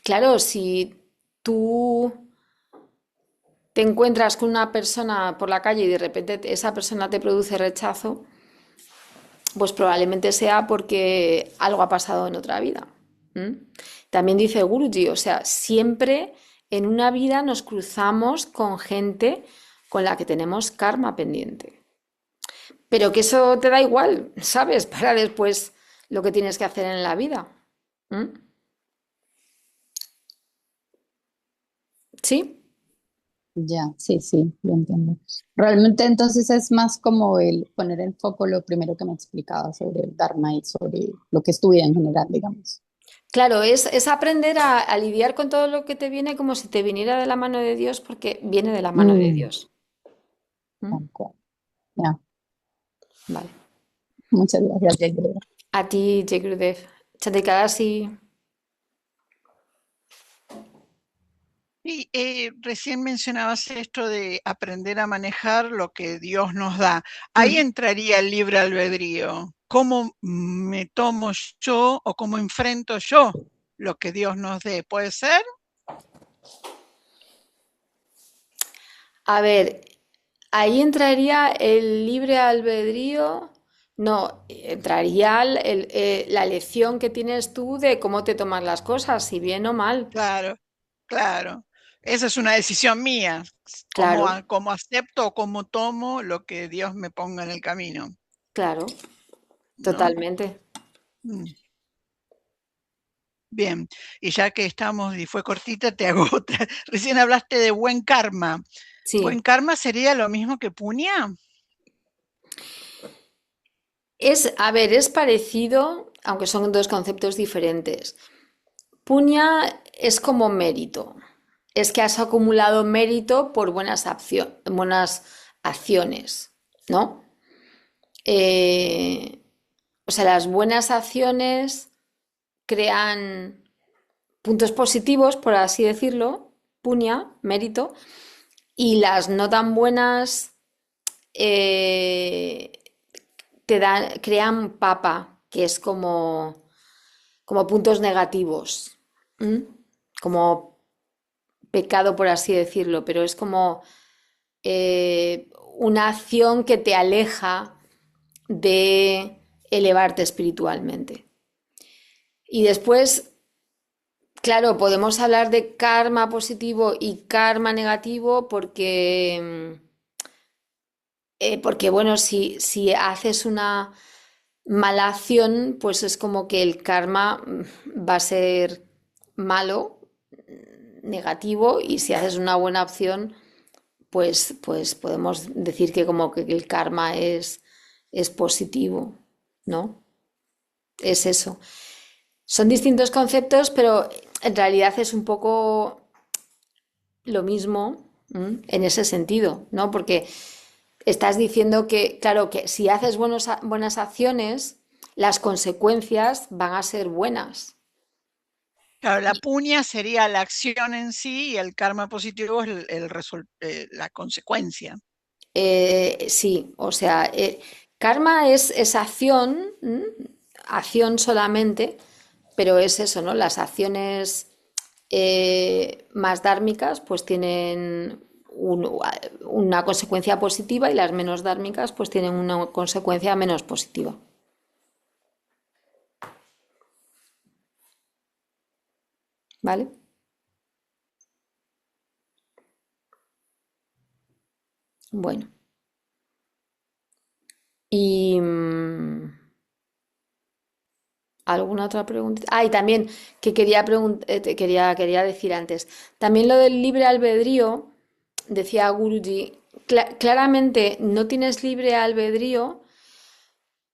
claro, si tú te encuentras con una persona por la calle y de repente esa persona te produce rechazo, pues probablemente sea porque algo ha pasado en otra vida. ¿M? También dice Guruji, o sea, siempre en una vida nos cruzamos con gente con la que tenemos karma pendiente. Pero que eso te da igual, ¿sabes? Para después lo que tienes que hacer en la vida. ¿M? ¿Sí? Ya, sí, sí, lo entiendo. Realmente entonces es más como el poner en foco lo primero que me explicaba sobre el Dharma y sobre lo que es tu vida en general, digamos. Claro, es aprender a lidiar con todo lo que te viene como si te viniera de la mano de Dios, porque viene de la mano de Mm, Dios. ¿M? tal cual. Ya, Vale. muchas gracias, Yegre. A ti, Jay Gurudev. Chandrikadasi. Y recién mencionabas esto de aprender a manejar lo que Dios nos da. Ahí Mm. entraría el libre albedrío. ¿Cómo me tomo yo o cómo enfrento yo lo que Dios nos dé? ¿Puede ser? A ver, ahí entraría el libre albedrío. No, entraría la elección que tienes tú de cómo te tomas las cosas, si bien o mal. Claro, claro. Esa es una decisión mía. ¿Cómo, Claro, cómo acepto o cómo tomo lo que Dios me ponga en el camino? claro, ¿No? totalmente. Mm. Bien, y ya que estamos y fue cortita, te hago otra. Recién hablaste de buen karma. ¿Buen Sí. karma sería lo mismo que puña? A ver, es parecido, aunque son dos conceptos diferentes. Puña es como mérito. Es que has acumulado mérito por buenas acciones, ¿no? Eh, o sea, las buenas acciones crean puntos positivos, por así decirlo, puña, mérito, y las no tan buenas eh, crean papa, que es como puntos negativos, ¿m? Como pecado, por así decirlo, pero es como una acción que te aleja de elevarte espiritualmente. Y después, claro, podemos hablar de karma positivo y karma negativo porque bueno, si haces una mala acción, pues es como que el karma va a ser malo, negativo, y si haces una buena acción, pues podemos decir que como que el karma es positivo, ¿no? Es eso. Son distintos conceptos, pero en realidad es un poco lo mismo, en ese sentido, ¿no? Porque estás diciendo que, claro, que si haces buenas acciones, las consecuencias van a ser buenas. Claro, la puña sería la acción en sí y el karma positivo es la consecuencia. Sí, o sea, karma es acción, acción solamente, pero es eso, ¿no? Las acciones más dármicas pues tienen una consecuencia positiva y las menos dármicas pues tienen una consecuencia menos positiva. ¿Vale? Bueno. Y ¿alguna otra pregunta? Ah, y también que quería decir antes. También lo del libre albedrío, decía Guruji, claramente no tienes libre albedrío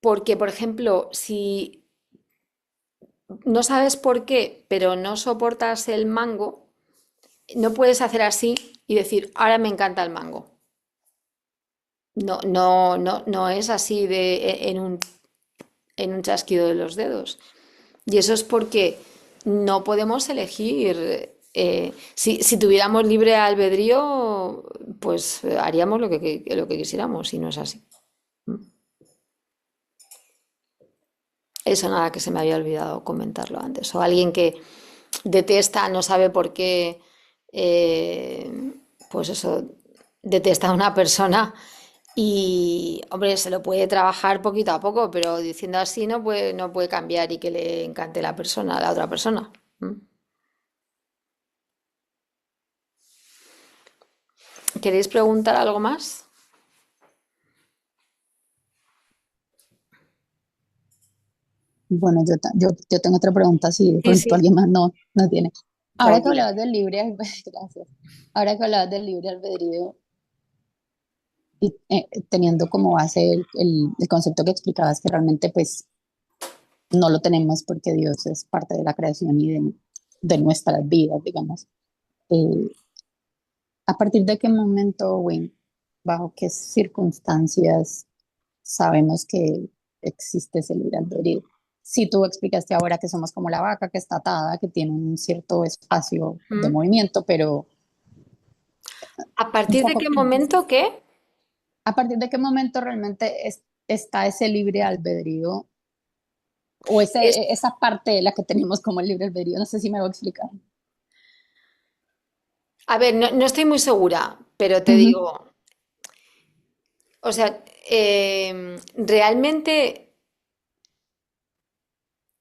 porque, por ejemplo, si no sabes por qué, pero no soportas el mango, no puedes hacer así y decir, ahora me encanta el mango. No, no, no, no es así en un chasquido de los dedos. Y eso es porque no podemos elegir. Si tuviéramos libre albedrío, pues haríamos lo que quisiéramos, y no es así. Eso nada, que se me había olvidado comentarlo antes. O alguien que detesta, no sabe por qué, pues eso, detesta a una persona y, hombre, se lo puede trabajar poquito a poco, pero diciendo así no puede cambiar y que le encante la persona, a la otra persona. ¿Queréis preguntar algo más? Bueno, yo tengo otra pregunta, si de Sí, pronto sí, alguien más no tiene. Ahora que tranquila. hablabas del libre, gracias. Ahora que hablabas del libre albedrío y teniendo como base el concepto que explicabas, que realmente pues no lo tenemos porque Dios es parte de la creación y de nuestras vidas, digamos. Eh, ¿A partir de qué momento, Wayne, bajo qué circunstancias sabemos que existe ese libre albedrío? Si tú explicaste ahora que somos como la vaca que está atada, que tiene un cierto espacio de ¿Mm? movimiento, pero ¿A un partir de qué poco, momento qué? ¿a partir de qué momento realmente está ese libre albedrío o Es- esa parte de la que tenemos como el libre albedrío? No sé si me voy a explicar. a ver, no estoy muy segura, pero te Ujú. digo, o sea, realmente,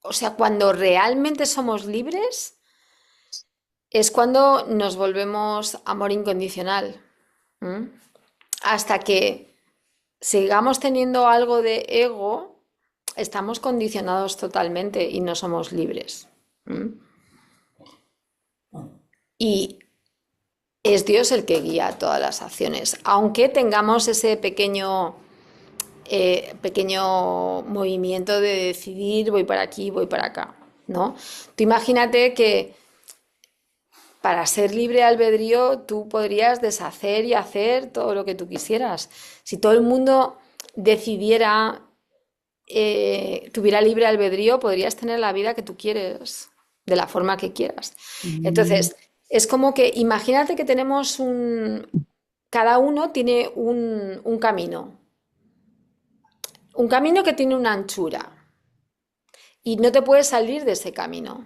o sea, cuando realmente somos libres es cuando nos volvemos amor incondicional. ¿M? Hasta que sigamos teniendo algo de ego, estamos condicionados totalmente y no somos libres. ¿M? Y es Dios el que guía todas las acciones, aunque tengamos ese pequeño movimiento de decidir voy para aquí, voy para acá, ¿no? Tú imagínate que para ser libre albedrío tú podrías deshacer y hacer todo lo que tú quisieras. Si todo el mundo decidiera tuviera libre albedrío, podrías tener la vida que tú quieres, de la forma que quieras. Mm, Entonces, es como que imagínate que cada uno tiene un camino que tiene una anchura y no te puedes salir de ese camino.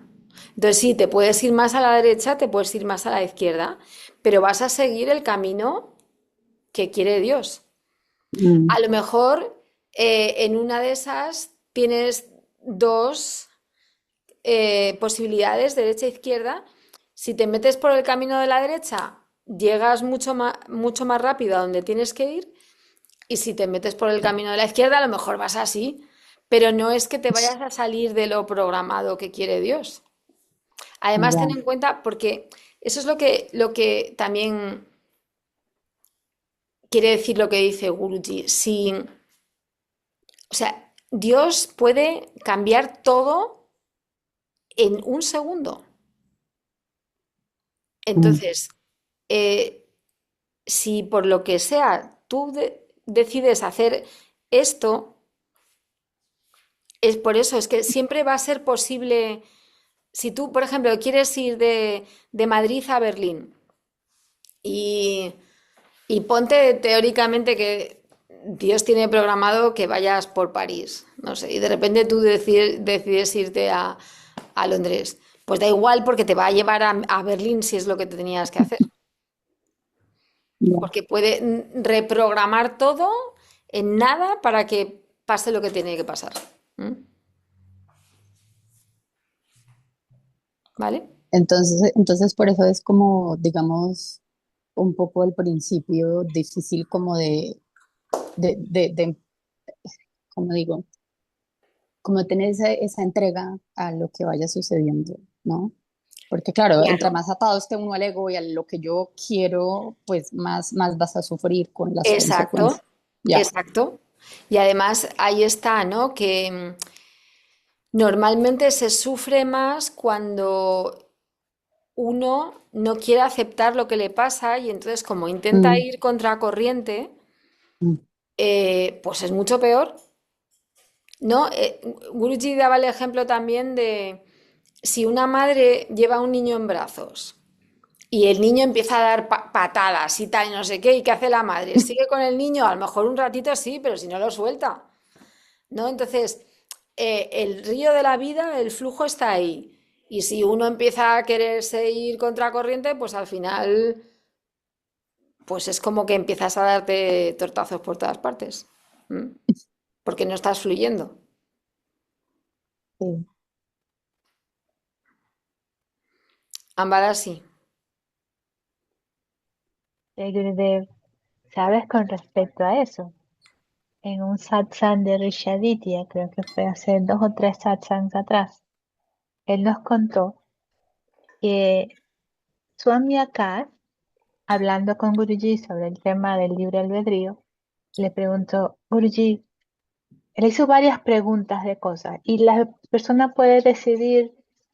Entonces, sí, te puedes ir más a la derecha, te puedes ir más a la izquierda, pero vas a seguir el camino que quiere Dios. mm, A lo mejor en una de esas tienes dos posibilidades, derecha e izquierda. Si te metes por el camino de la derecha, llegas mucho más rápido a donde tienes que ir. Y si te metes por el camino de la izquierda, a lo mejor vas así. Pero no es que te vayas a salir de lo programado que quiere Dios. Además, ten ya. en cuenta, porque eso es lo que también quiere decir lo que dice Guruji. Si, o sea, Dios puede cambiar todo en un segundo. Mm, Entonces, eh, si por lo que sea tú decides hacer esto, es por eso, es que siempre va a ser posible. Si tú, por ejemplo, quieres ir de Madrid a Berlín y, y ponte teóricamente que Dios tiene programado que vayas por París, no sé, y de repente tú decides irte a Londres, pues da igual porque te va a llevar a Berlín si es lo que te tenías que hacer, ya. porque puede reprogramar todo en nada para que pase lo que tiene que pasar. ¿Mm? ¿Vale? Entonces por eso es como, digamos, un poco el principio difícil como de, como digo, como tener esa entrega a lo que vaya sucediendo, ¿no? Porque claro, entre Claro. más atado esté uno al ego y a lo que yo quiero, pues más vas a sufrir con las Exacto, consecuencias. Ya. exacto. Y además ahí está, ¿no? Que normalmente se sufre más cuando uno no quiere aceptar lo que le pasa y entonces como intenta Mm, ir contracorriente, mm, pues es mucho peor, ¿no? Guruji daba el ejemplo también de si una madre lleva a un niño en brazos y el niño empieza a dar patadas y tal y no sé qué, ¿y qué hace la madre? ¿Sigue con el niño? A lo mejor un ratito sí, pero si no lo suelta, ¿no? Entonces, el río de la vida, el flujo está ahí. Y si uno empieza a quererse ir contracorriente, pues al final, pues es como que empiezas a darte tortazos por todas partes. ¿M? Porque no estás fluyendo. sí. Ámbar sí. Gurudev, ¿sabes con respecto a eso? En un satsang de Rishaditya, creo que fue hace 2 o 3 satsangs atrás, él nos contó que Swami Akash, hablando con Guruji sobre el tema del libre albedrío, le preguntó, Guruji, le hizo varias preguntas de cosas y la persona puede decidir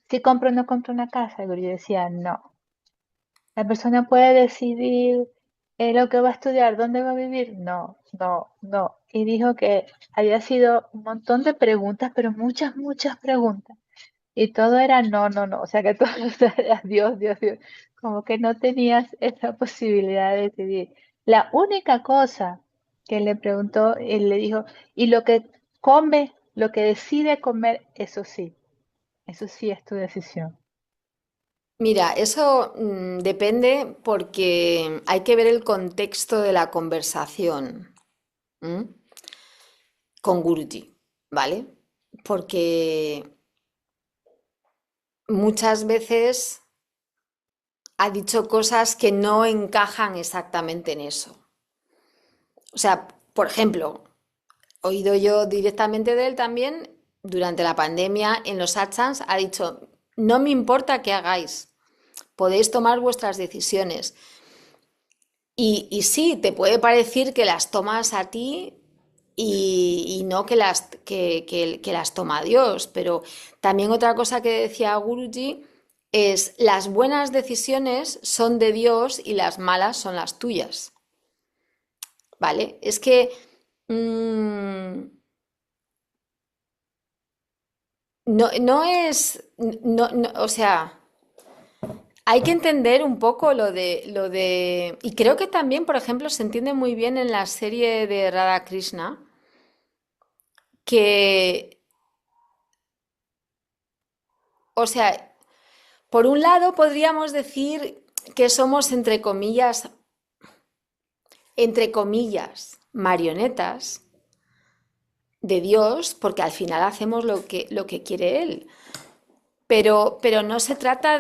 si compra o no compra una casa. Y Guruji decía, no. La persona puede decidir lo que va a estudiar, dónde va a vivir. No, no, no. Y dijo que había sido un montón de preguntas, pero muchas, muchas preguntas. Y todo era no, no, no. O sea que todo era Dios, Dios, Dios. Como que no tenías esa posibilidad de decidir. La única cosa que le preguntó, él le dijo, y lo que come, lo que decide comer, eso sí es tu decisión. Mira, eso depende porque hay que ver el contexto de la conversación. ¿M? Con Guruji, ¿vale? Porque muchas veces ha dicho cosas que no encajan exactamente en eso. O sea, por ejemplo, he oído yo directamente de él también durante la pandemia en los satsangs, ha dicho, no me importa qué hagáis, podéis tomar vuestras decisiones. Y sí, te puede parecer que las tomas a ti y no que las toma Dios, pero también otra cosa que decía Guruji es las buenas decisiones son de Dios y las malas son las tuyas, ¿vale? Es que mm, no, no es, o sea, hay que entender un poco y creo que también, por ejemplo, se entiende muy bien en la serie de Radha Krishna, que, o sea, por un lado podríamos decir que somos, entre comillas, marionetas de Dios, porque al final hacemos lo que quiere Él. Pero no se trata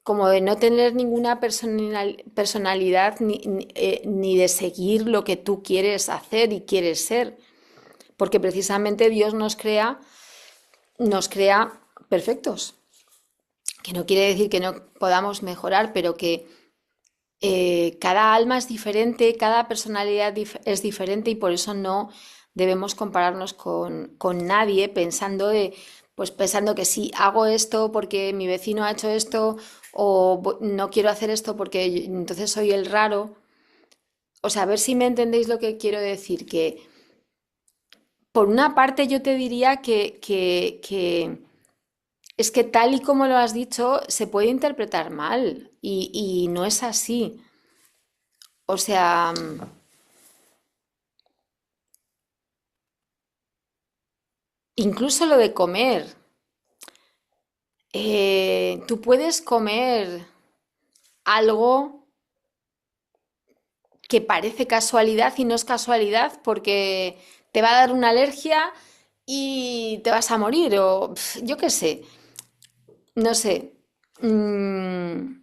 como de no tener ninguna personalidad ni de seguir lo que tú quieres hacer y quieres ser, porque precisamente Dios nos crea perfectos, que no quiere decir que no podamos mejorar, pero que cada alma es diferente, cada personalidad es diferente y por eso no debemos compararnos con nadie pues pensando que si hago esto porque mi vecino ha hecho esto o no quiero hacer esto porque entonces soy el raro. O sea, a ver si me entendéis lo que quiero decir, que por una parte yo te diría que es que tal y como lo has dicho se puede interpretar mal y no es así. O sea, incluso lo de comer. Tú puedes comer algo que parece casualidad y no es casualidad porque te va a dar una alergia y te vas a morir o yo qué sé, no sé. Mm,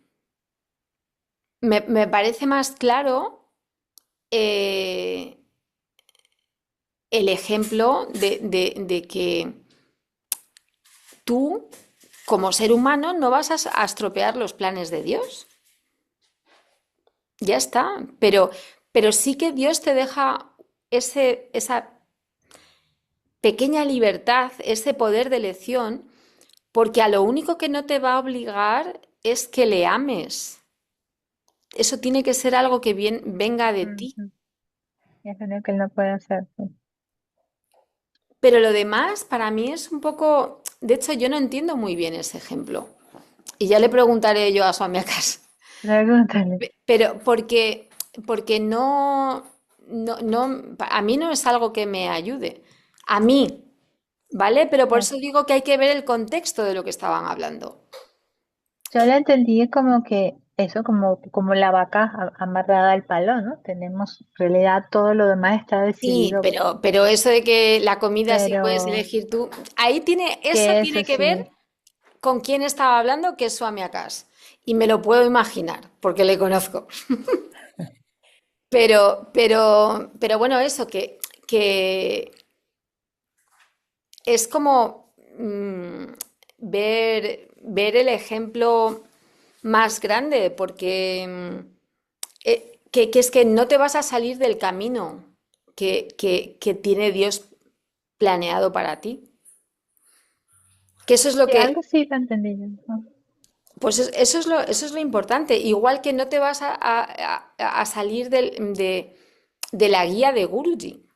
me parece más claro eh, el ejemplo de que tú, como ser humano, no vas a estropear los planes de Dios. Ya está. Pero sí que Dios te deja esa pequeña libertad, ese poder de elección, porque a lo único que no te va a obligar es que le ames. Eso tiene que ser algo que venga de ti. Ujú. Eso es lo que él no puede hacer. Sí. Pero lo demás, para mí es un poco. De hecho, yo no entiendo muy bien ese ejemplo. Y ya le preguntaré yo a Swami Akas. Pregúntale. Pero porque a mí no es algo que me ayude. A mí, ¿vale? Pero por Claro. eso digo que hay que ver el contexto de lo que estaban hablando. Yo lo entendí como que eso, como la vaca amarrada al palo, ¿no? Tenemos, en realidad todo lo demás está Sí, decidido, pero eso de que la comida sí puedes pero elegir tú, eso que tiene eso que ver sí, con quién estaba hablando, que es Swami Akas. Y me lo puedo imaginar, porque le conozco. Pero bueno, eso, que es como ver el ejemplo más grande, porque que es que no te vas a salir del camino que tiene Dios planeado para ti. Que eso es lo sí, que, algo sí lo entendí yo, ¿no? pues eso es lo importante. Igual que no te vas a salir de la guía de Guruji,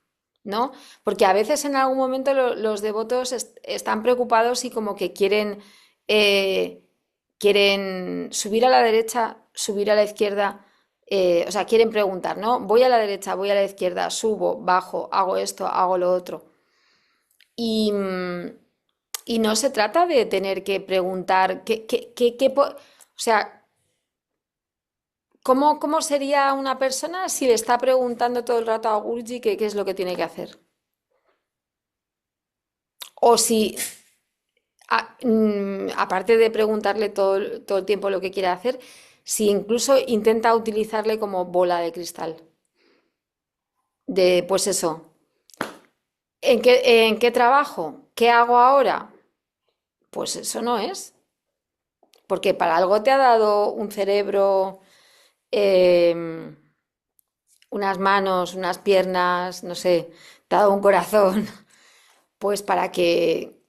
¿no? Porque a veces en algún momento los devotos están preocupados y como que eh, quieren subir a la derecha, subir a la izquierda, o sea, quieren preguntar, ¿no? Voy a la derecha, voy a la izquierda, subo, bajo, hago esto, hago lo otro. Y, y no se trata de tener que preguntar o sea, cómo sería una persona si le está preguntando todo el rato a Guruji qué es lo que tiene que hacer? O si, aparte de preguntarle todo el tiempo lo que quiere hacer, si incluso intenta utilizarle como bola de cristal. Pues eso, ¿en qué trabajo? ¿Qué hago ahora? Pues eso no es. Porque para algo te ha dado un cerebro, em, unas manos, unas piernas, no sé, te ha dado un corazón, pues para que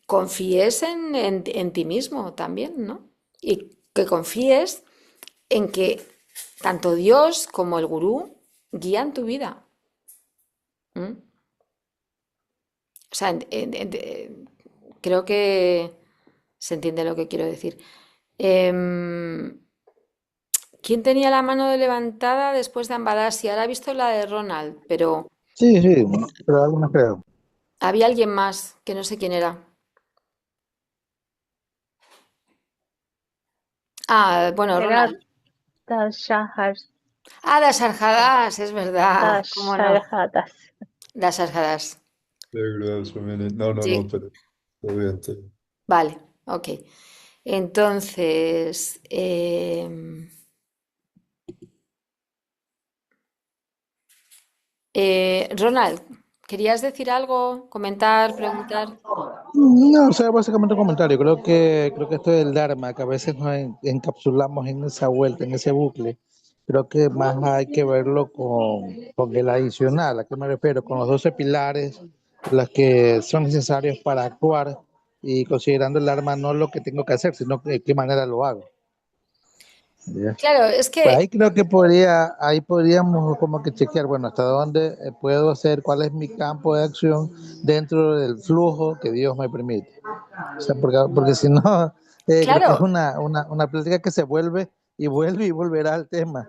confíes en ti mismo también, ¿no? Y que confíes en que tanto Dios como el gurú guían tu vida. ¿M? O sea, creo que se entiende lo que quiero decir. Em, ¿Quién tenía la mano levantada después de Ambadasi? Ahora he visto la de Ronald, pero Sí, sí, pero algunas creo. había alguien más que no sé quién era. Ah, bueno, Era Ronald. Shahar, Ah, las Arjadas, es verdad. ¿Cómo no? Sharhadas. Las Arjadas. Paragraphs per minute. No, no, no, Sí, pero está bien, está bien. vale, ok. Entonces, Ronald, ¿querías decir algo? ¿Comentar? ¿Preguntar? No, o sea, básicamente un comentario. Creo que esto del Dharma, que a veces nos encapsulamos en esa vuelta, en ese bucle. Creo que más hay que verlo con el adicional. ¿A qué me refiero? Con los 12 pilares, los que son necesarios para actuar y considerando el Dharma no lo que tengo que hacer, sino de qué manera lo hago. ¿Ya? Claro, es Pues que, ahí creo que ahí podríamos como que chequear, bueno, hasta dónde puedo hacer, cuál es mi campo de acción dentro del flujo que Dios me permite. O sea, porque si no, creo que es claro, una plática que se vuelve y volverá al tema.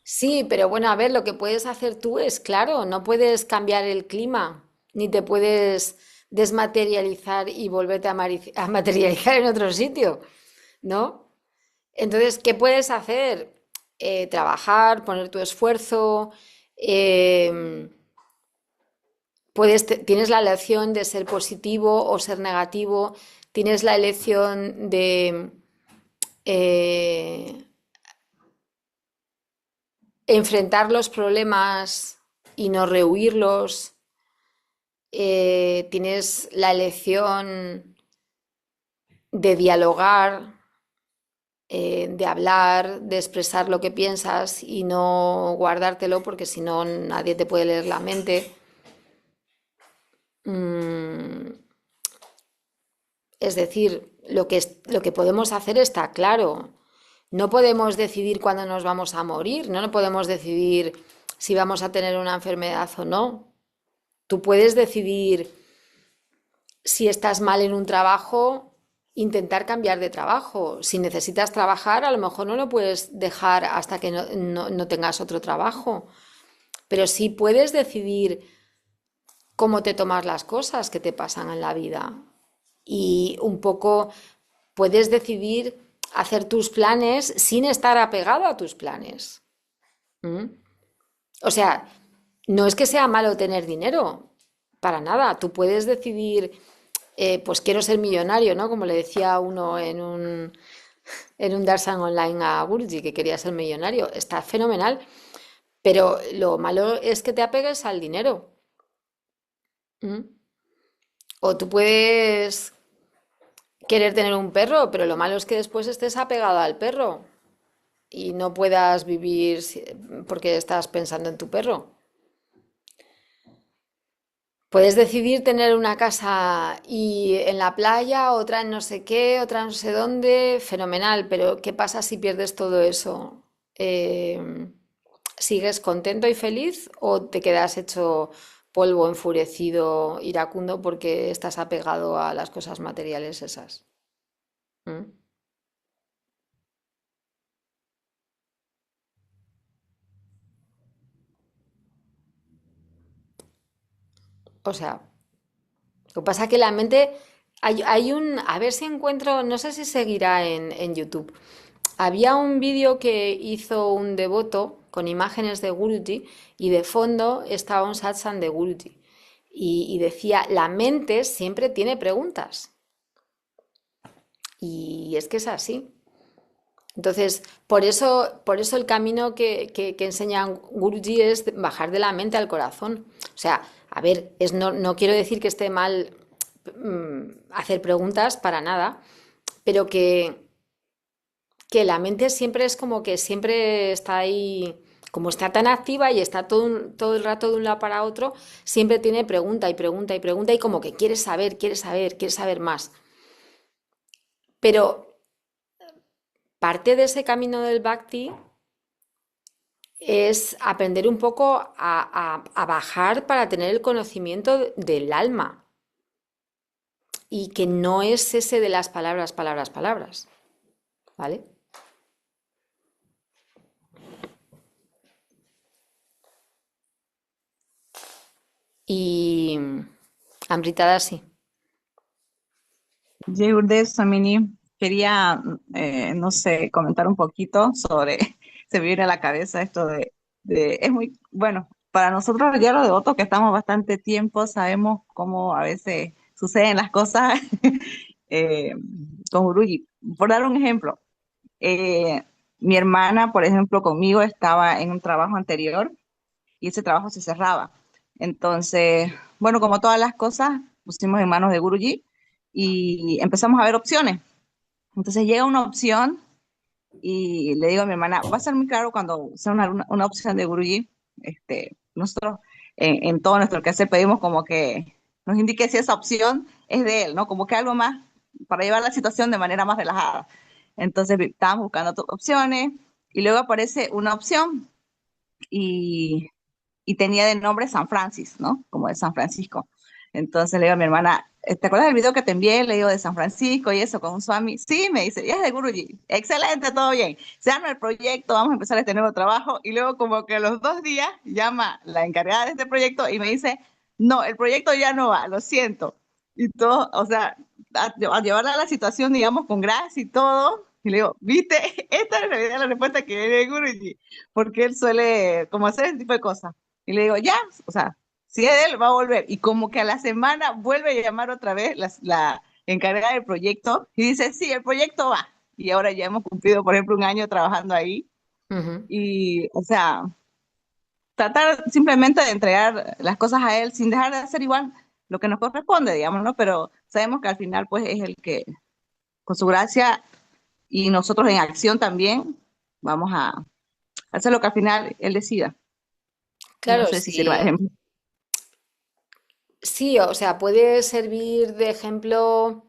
sí, pero bueno, a ver, lo que puedes hacer tú es, claro, no puedes cambiar el clima, ni te puedes desmaterializar y volverte a materializar en otro sitio, ¿no? Entonces, ¿qué puedes hacer? Trabajar, poner tu esfuerzo, em, tienes la elección de ser positivo o ser negativo, tienes la elección de eh, enfrentar los problemas y no rehuirlos. Tienes la elección de dialogar, de hablar, de expresar lo que piensas y no guardártelo porque si no nadie te puede leer la mente. Mm, es decir, lo que podemos hacer está claro. No podemos decidir cuándo nos vamos a morir, no podemos decidir si vamos a tener una enfermedad o no. Tú puedes decidir si estás mal en un trabajo, intentar cambiar de trabajo. Si necesitas trabajar, a lo mejor no lo puedes dejar hasta que no tengas otro trabajo. Pero sí puedes decidir cómo te tomas las cosas que te pasan en la vida. Y un poco puedes decidir hacer tus planes sin estar apegado a tus planes. ¿Mm? O sea, no es que sea malo tener dinero, para nada. Tú puedes decidir, pues quiero ser millonario, ¿no? Como le decía uno en un Darshan online a Gurji, que quería ser millonario. Está fenomenal, pero lo malo es que te apegues al dinero. ¿Mm? O tú puedes querer tener un perro, pero lo malo es que después estés apegado al perro y no puedas vivir porque estás pensando en tu perro. Puedes decidir tener una casa y en la playa, otra en no sé qué, otra no sé dónde, fenomenal, pero ¿qué pasa si pierdes todo eso? ¿Sigues contento y feliz o te quedas hecho polvo, enfurecido, iracundo porque estás apegado a las cosas materiales esas? ¿Mm? O sea, lo que pasa es que la mente, a ver si encuentro, no sé si seguirá en YouTube. Había un vídeo que hizo un devoto con imágenes de Guruji y de fondo estaba un satsang de Guruji. Y decía, la mente siempre tiene preguntas. Y es que es así. Entonces, por eso el camino que enseña Guruji es bajar de la mente al corazón. O sea, a ver, no quiero decir que esté mal hacer preguntas para nada, pero que la mente siempre es como que siempre está ahí, como está tan activa y está todo el rato de un lado para otro, siempre tiene pregunta y pregunta y pregunta y como que quiere saber más. Pero parte de ese camino del bhakti es aprender un poco a bajar para tener el conocimiento del alma y que no es ese de las palabras, palabras, palabras, ¿vale? Y Amrita sí. Jay Urde Samini, quería, no sé, comentar un poquito sobre, se me viene a la cabeza esto es muy, bueno, para nosotros ya los devotos que estamos bastante tiempo, sabemos cómo a veces suceden las cosas eh, con Guruji. Por dar un ejemplo, eh, mi hermana, por ejemplo, conmigo estaba en un trabajo anterior y ese trabajo se cerraba. Entonces, bueno, como todas las cosas, pusimos en manos de Guruji y empezamos a ver opciones. Entonces llega una opción y le digo a mi hermana, va a ser muy claro cuando sea una opción de Guruji. Nosotros en todo nuestro quehacer pedimos como que nos indique si esa opción es de él, ¿no? Como que algo más para llevar la situación de manera más relajada. Entonces estábamos buscando opciones y luego aparece una opción y tenía de nombre San Francis, ¿no? Como de San Francisco. Entonces le digo a mi hermana, ¿te acuerdas del video que te envié? Le digo de San Francisco y eso con un Swami. Sí, me dice, ya es de Guruji. Excelente, todo bien. Se arma el proyecto, vamos a empezar este nuevo trabajo. Y luego como que a los 2 días llama la encargada de este proyecto y me dice, no, el proyecto ya no va, lo siento. Y todo, o sea, a llevarla a la situación, digamos, con gracia y todo. Y le digo, viste, esta es en realidad la respuesta que viene de Guruji, porque él suele como hacer ese tipo de cosas. Y le digo, ya, o sea, si es él, va a volver. Y como que a la semana vuelve a llamar otra vez la encargada del proyecto y dice, sí, el proyecto va. Y ahora ya hemos cumplido, por ejemplo, un año trabajando ahí. Ujú. Y, o sea, tratar simplemente de entregar las cosas a él sin dejar de hacer igual lo que nos corresponde, digamos, ¿no? Pero sabemos que al final, pues, es el que, con su gracia y nosotros en acción también, vamos a hacer lo que al final él decida. No Claro, sé si sirva de sí, ejemplo. sí, o sea, puede servir de ejemplo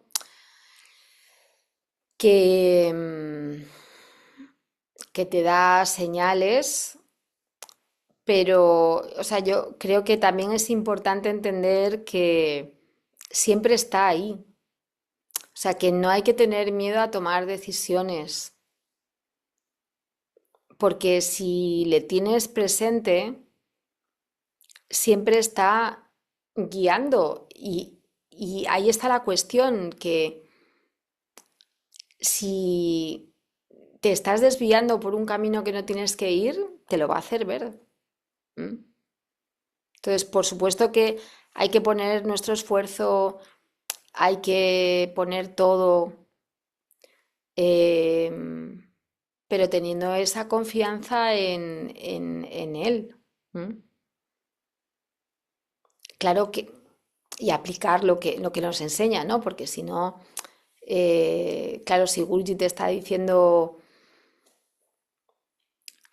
que, que te da señales, pero, o sea, yo creo que también es importante entender que siempre está ahí. O sea, que no hay que tener miedo a tomar decisiones, porque si le tienes presente, siempre está guiando. Y ahí está la cuestión, que si te estás desviando por un camino que no tienes que ir, te lo va a hacer ver. ¿Mm? Entonces, por supuesto que hay que poner nuestro esfuerzo, hay que poner todo, em, pero teniendo esa confianza en él. ¿Mm? Claro que, y aplicar lo que nos enseña, ¿no? Porque si no, claro, si Gurji te está diciendo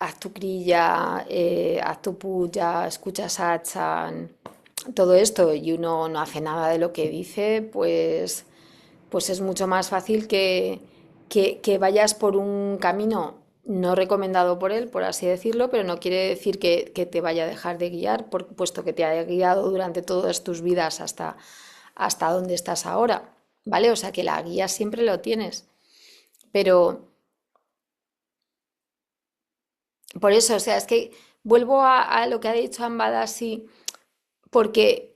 haz tu krilla, haz tu puya, escucha satsang, todo esto y uno no hace nada de lo que dice, pues es mucho más fácil que vayas por un camino no recomendado por él, por así decirlo, pero no quiere decir que te vaya a dejar de guiar, puesto que te ha guiado durante todas tus vidas hasta donde estás ahora, ¿vale? O sea que la guía siempre lo tienes, pero por eso, o sea, es que vuelvo a lo que ha dicho Ambada, sí, porque,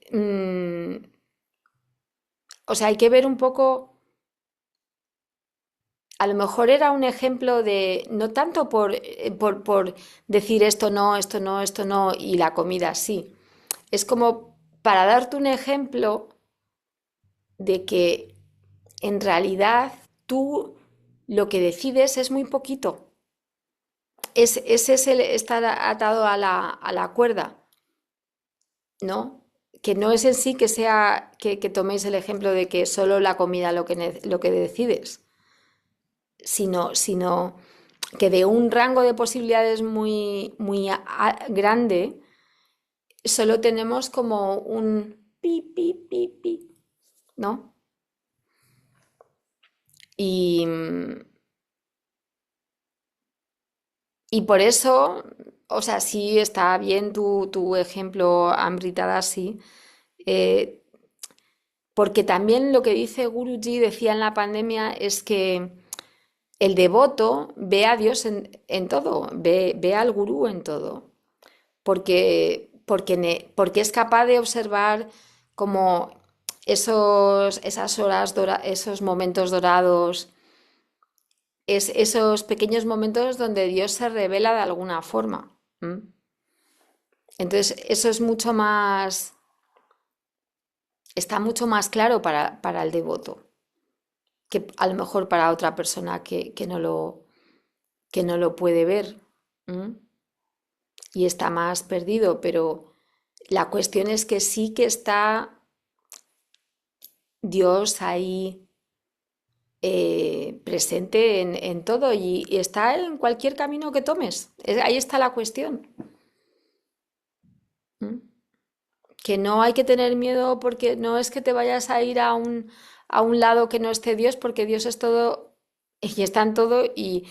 o sea, hay que ver un poco, a lo mejor era un ejemplo de, no tanto por decir esto no, esto no, esto no, y la comida sí, es como para darte un ejemplo de que en realidad tú lo que decides es muy poquito. Es el estar atado a la cuerda, ¿no? Que no es en sí que sea que toméis el ejemplo de que solo la comida lo que decides, sino que de un rango de posibilidades muy, muy grande, solo tenemos como un pi, pi, pi, pi, ¿no? Y, y por eso, o sea, sí está bien tu ejemplo, Amrita, sí, eh, porque también lo que dice Guruji, decía en la pandemia, es que el devoto ve a Dios en todo, ve al gurú en todo, porque es capaz de observar como esas horas, esos momentos dorados, esos pequeños momentos donde Dios se revela de alguna forma. ¿M? Entonces, eso es mucho más, está mucho más claro para el devoto que a lo mejor para otra persona que no lo puede ver. ¿M? Y está más perdido, pero la cuestión es que sí que está Dios ahí presente en todo y está en cualquier camino que tomes. Ahí está la cuestión. ¿M? Que no hay que tener miedo porque no es que te vayas a ir a un lado que no esté Dios, porque Dios es todo y está en todo y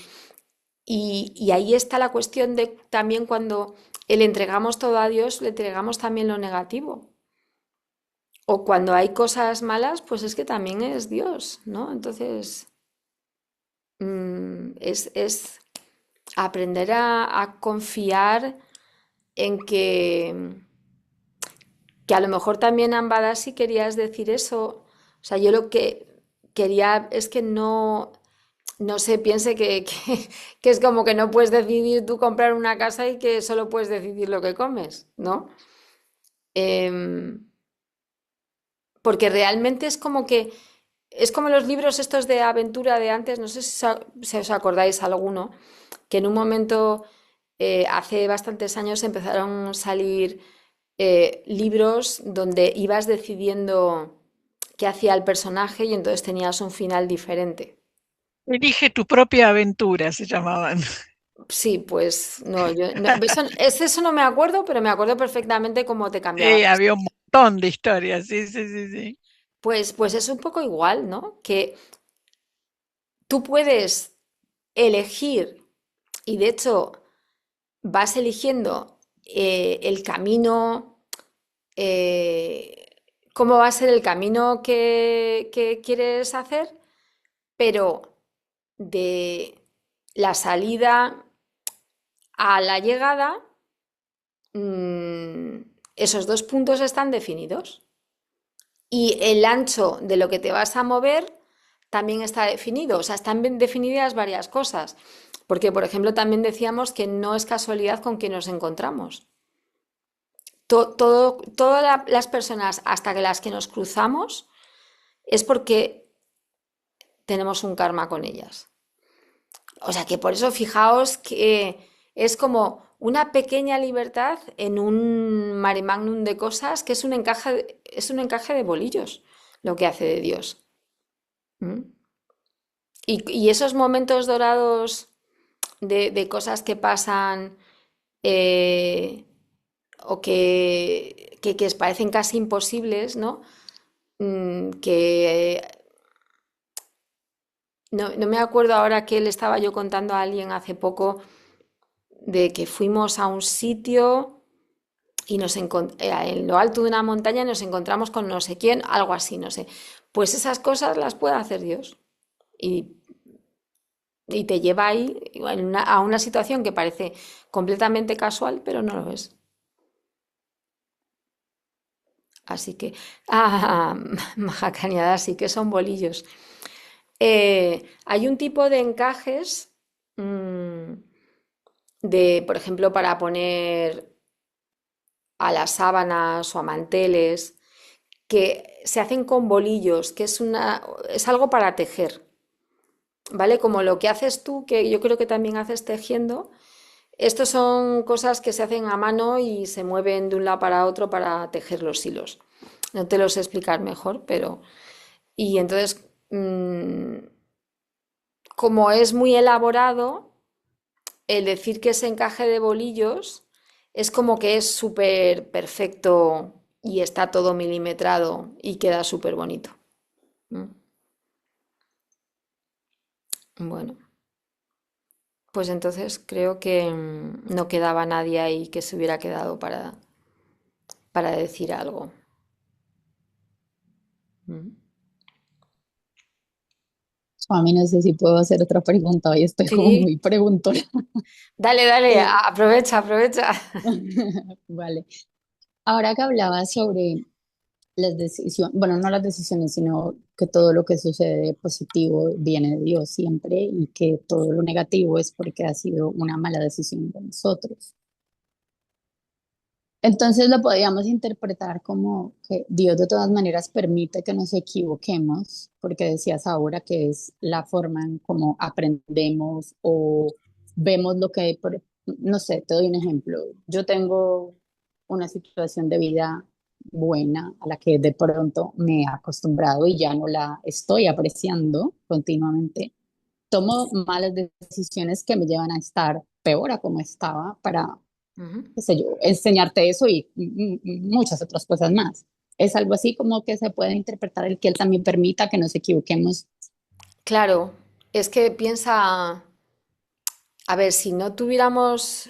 ahí está la cuestión de también cuando le entregamos todo a Dios, le entregamos también lo negativo. O cuando hay cosas malas, pues es que también es Dios, ¿no? Entonces, es aprender a confiar en que a lo mejor también Ambada si querías decir eso. O sea, yo lo que quería es que no se piense que es como que no puedes decidir tú comprar una casa y que solo puedes decidir lo que comes, ¿no? Em, porque realmente es como que es como los libros estos de aventura de antes, no sé si os acordáis alguno, que en un momento, hace bastantes años, empezaron a salir libros donde ibas decidiendo qué hacía el personaje y entonces tenías un final diferente. Elige tu propia aventura, se llamaban. Sí, pues no, yo no, eso no me acuerdo, pero me acuerdo perfectamente cómo te cambiaba Sí, la había un historia. montón de historias, sí, sí, sí, sí. Pues es un poco igual, ¿no? Que tú puedes elegir, y de hecho vas eligiendo el camino, eh, cómo va a ser el camino que quieres hacer, pero de la salida a la llegada, mm, esos dos puntos están definidos. Y el ancho de lo que te vas a mover también está definido. O sea, están bien definidas varias cosas. Porque, por ejemplo, también decíamos que no es casualidad con quien nos encontramos. Todas las personas, hasta que las que nos cruzamos, es porque tenemos un karma con ellas. O sea que por eso fijaos que es como una pequeña libertad en un mare magnum de cosas que es un encaje de bolillos lo que hace de Dios. ¿Mm? Y esos momentos dorados de cosas que pasan eh, o que os parecen casi imposibles, ¿no? Que no me acuerdo ahora que le estaba yo contando a alguien hace poco de que fuimos a un sitio y en lo alto de una montaña nos encontramos con no sé quién, algo así, no sé. Pues esas cosas las puede hacer Dios y, y te lleva ahí a una situación que parece completamente casual, pero no lo es. Así que, majacañada, sí que son bolillos. Hay un tipo de encajes por ejemplo, para poner a las sábanas o a manteles, que se hacen con bolillos, que es algo para tejer, ¿vale? Como lo que haces tú, que yo creo que también haces tejiendo. Estos son cosas que se hacen a mano y se mueven de un lado para otro para tejer los hilos. No te lo sé explicar mejor, pero... Y entonces, como es muy elaborado, el decir que ese encaje de bolillos es como que es súper perfecto y está todo milimetrado y queda súper bonito. ¿Mm? Bueno, pues entonces creo que no quedaba nadie ahí que se hubiera quedado para decir algo. Mm. A mí no sé si puedo hacer otra pregunta, hoy estoy como Sí, muy preguntona. dale, dale, Eh, aprovecha, aprovecha. vale. Ahora que hablabas sobre las decisiones, bueno, no las decisiones, sino que todo lo que sucede positivo viene de Dios siempre y que todo lo negativo es porque ha sido una mala decisión de nosotros. Entonces lo podríamos interpretar como que Dios de todas maneras permite que nos equivoquemos, porque decías ahora que es la forma en cómo aprendemos o vemos lo que hay no sé, te doy un ejemplo. Yo tengo una situación de vida buena a la que de pronto me he acostumbrado y ya no la estoy apreciando continuamente. Tomo malas decisiones que me llevan a estar peor a como estaba para Ujú. qué sé yo, enseñarte eso y muchas otras cosas más. Es algo así como que se puede interpretar el que Él también permita que nos equivoquemos. Claro, es que piensa, a ver, si no tuviéramos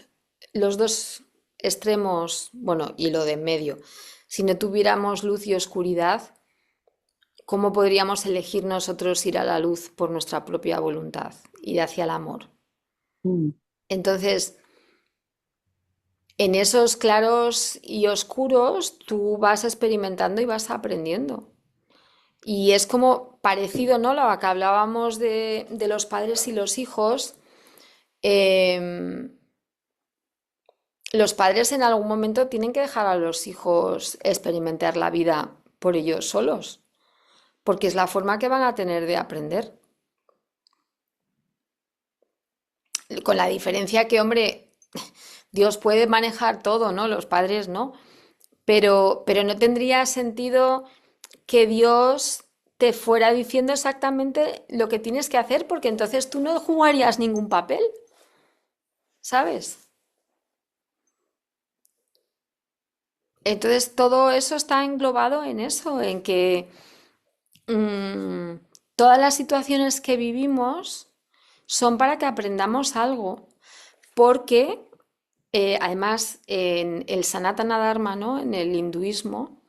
los dos extremos, bueno, y lo de en medio, si no tuviéramos luz y oscuridad, ¿cómo podríamos elegir nosotros ir a la luz por nuestra propia voluntad, ir hacia el amor? Mm, Entonces, en esos claros y oscuros, tú vas experimentando y vas aprendiendo. Y es como parecido, ¿no? Lo que hablábamos de los padres y los hijos. em, los padres en algún momento tienen que dejar a los hijos experimentar la vida por ellos solos, porque es la forma que van a tener de aprender. Con la diferencia que, hombre, Dios puede manejar todo, ¿no? Los padres no. Pero no tendría sentido que Dios te fuera diciendo exactamente lo que tienes que hacer, porque entonces tú no jugarías ningún papel, ¿sabes? Entonces todo eso está englobado en eso, en que mm, todas las situaciones que vivimos son para que aprendamos algo, porque además en el Sanatana Dharma, ¿no? En el hinduismo,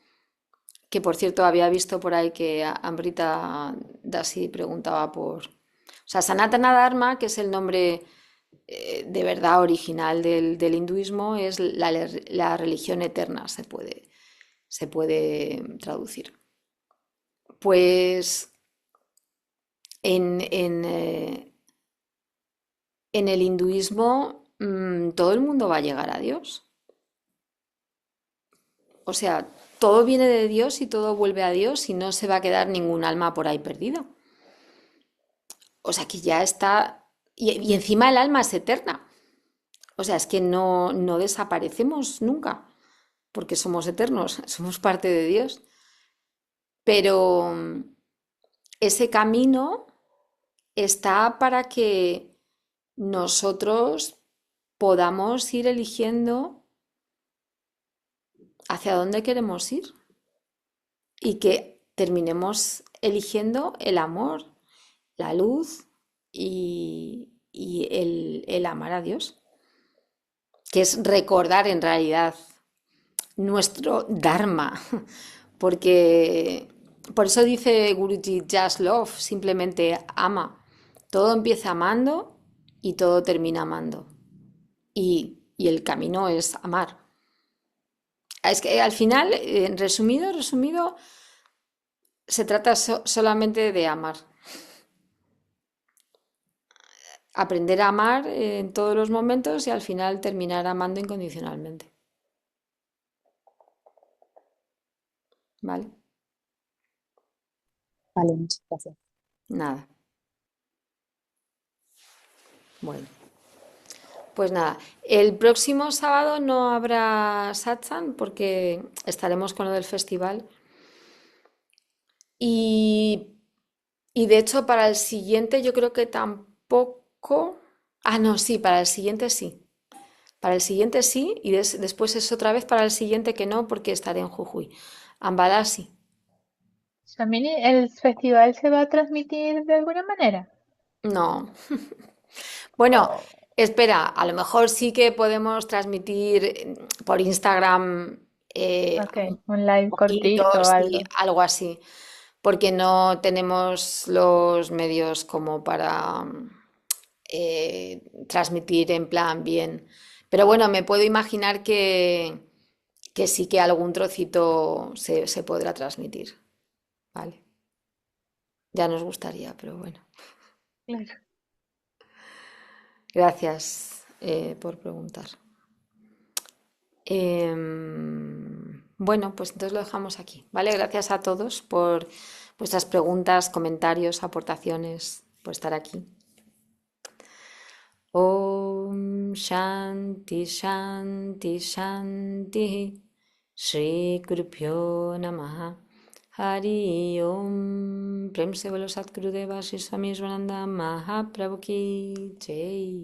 que por cierto había visto por ahí que Amrita Dasi preguntaba por... O sea, Sanatana Dharma, que es el nombre de verdad original del hinduismo, es la religión eterna, se puede traducir. Pues en el hinduismo todo el mundo va a llegar a Dios. O sea, todo viene de Dios y todo vuelve a Dios y no se va a quedar ningún alma por ahí perdido. O sea, que ya está... Y encima el alma es eterna. O sea, es que no desaparecemos nunca, porque somos eternos, somos parte de Dios. Pero ese camino está para que nosotros podamos ir eligiendo hacia dónde queremos ir y que terminemos eligiendo el amor, la luz y el amar a Dios, que es recordar en realidad nuestro Dharma, porque por eso dice Guruji, just love, simplemente ama. Todo empieza amando y todo termina amando. Y el camino es amar. Es que al final, resumido, se trata solamente de amar. Aprender a amar en todos los momentos y al final terminar amando incondicionalmente. ¿Vale? vale, muchas gracias. Nada. Bueno, pues nada. El próximo sábado no habrá satsang porque estaremos con lo del festival. Y, y de hecho para el siguiente yo creo que tampoco... Ah, no, sí, para el siguiente sí. Para el siguiente sí y después es otra vez para el siguiente que no porque estaré en Jujuy. Ambalá sí. Samini, ¿el festival se va a transmitir de alguna manera? No. Bueno, Espera, a lo mejor sí que podemos transmitir por Instagram Ok, un live cortito o poquitos y algo. algo así, porque no tenemos los medios como para transmitir en plan bien. Pero bueno, me puedo imaginar que sí que algún trocito se podrá transmitir. Vale, ya nos gustaría, pero bueno. Claro. Gracias por preguntar. Bueno, pues entonces lo dejamos aquí, ¿vale? Gracias a todos por vuestras preguntas, comentarios, aportaciones, por estar aquí. Om Shanti Shanti Shanti Shri Gurubhyo Namaha Hari Om Prem se bolo Satgurudeva Shri Swami Svananda Mahaprabhu ki Jai.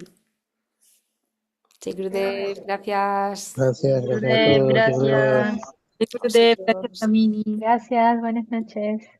Jai Gurudev, gracias. Gracias, gracias a Gurudev, todos. Hasta luego. gracias. Gurudev, gracias, Amini. Gracias, buenas noches.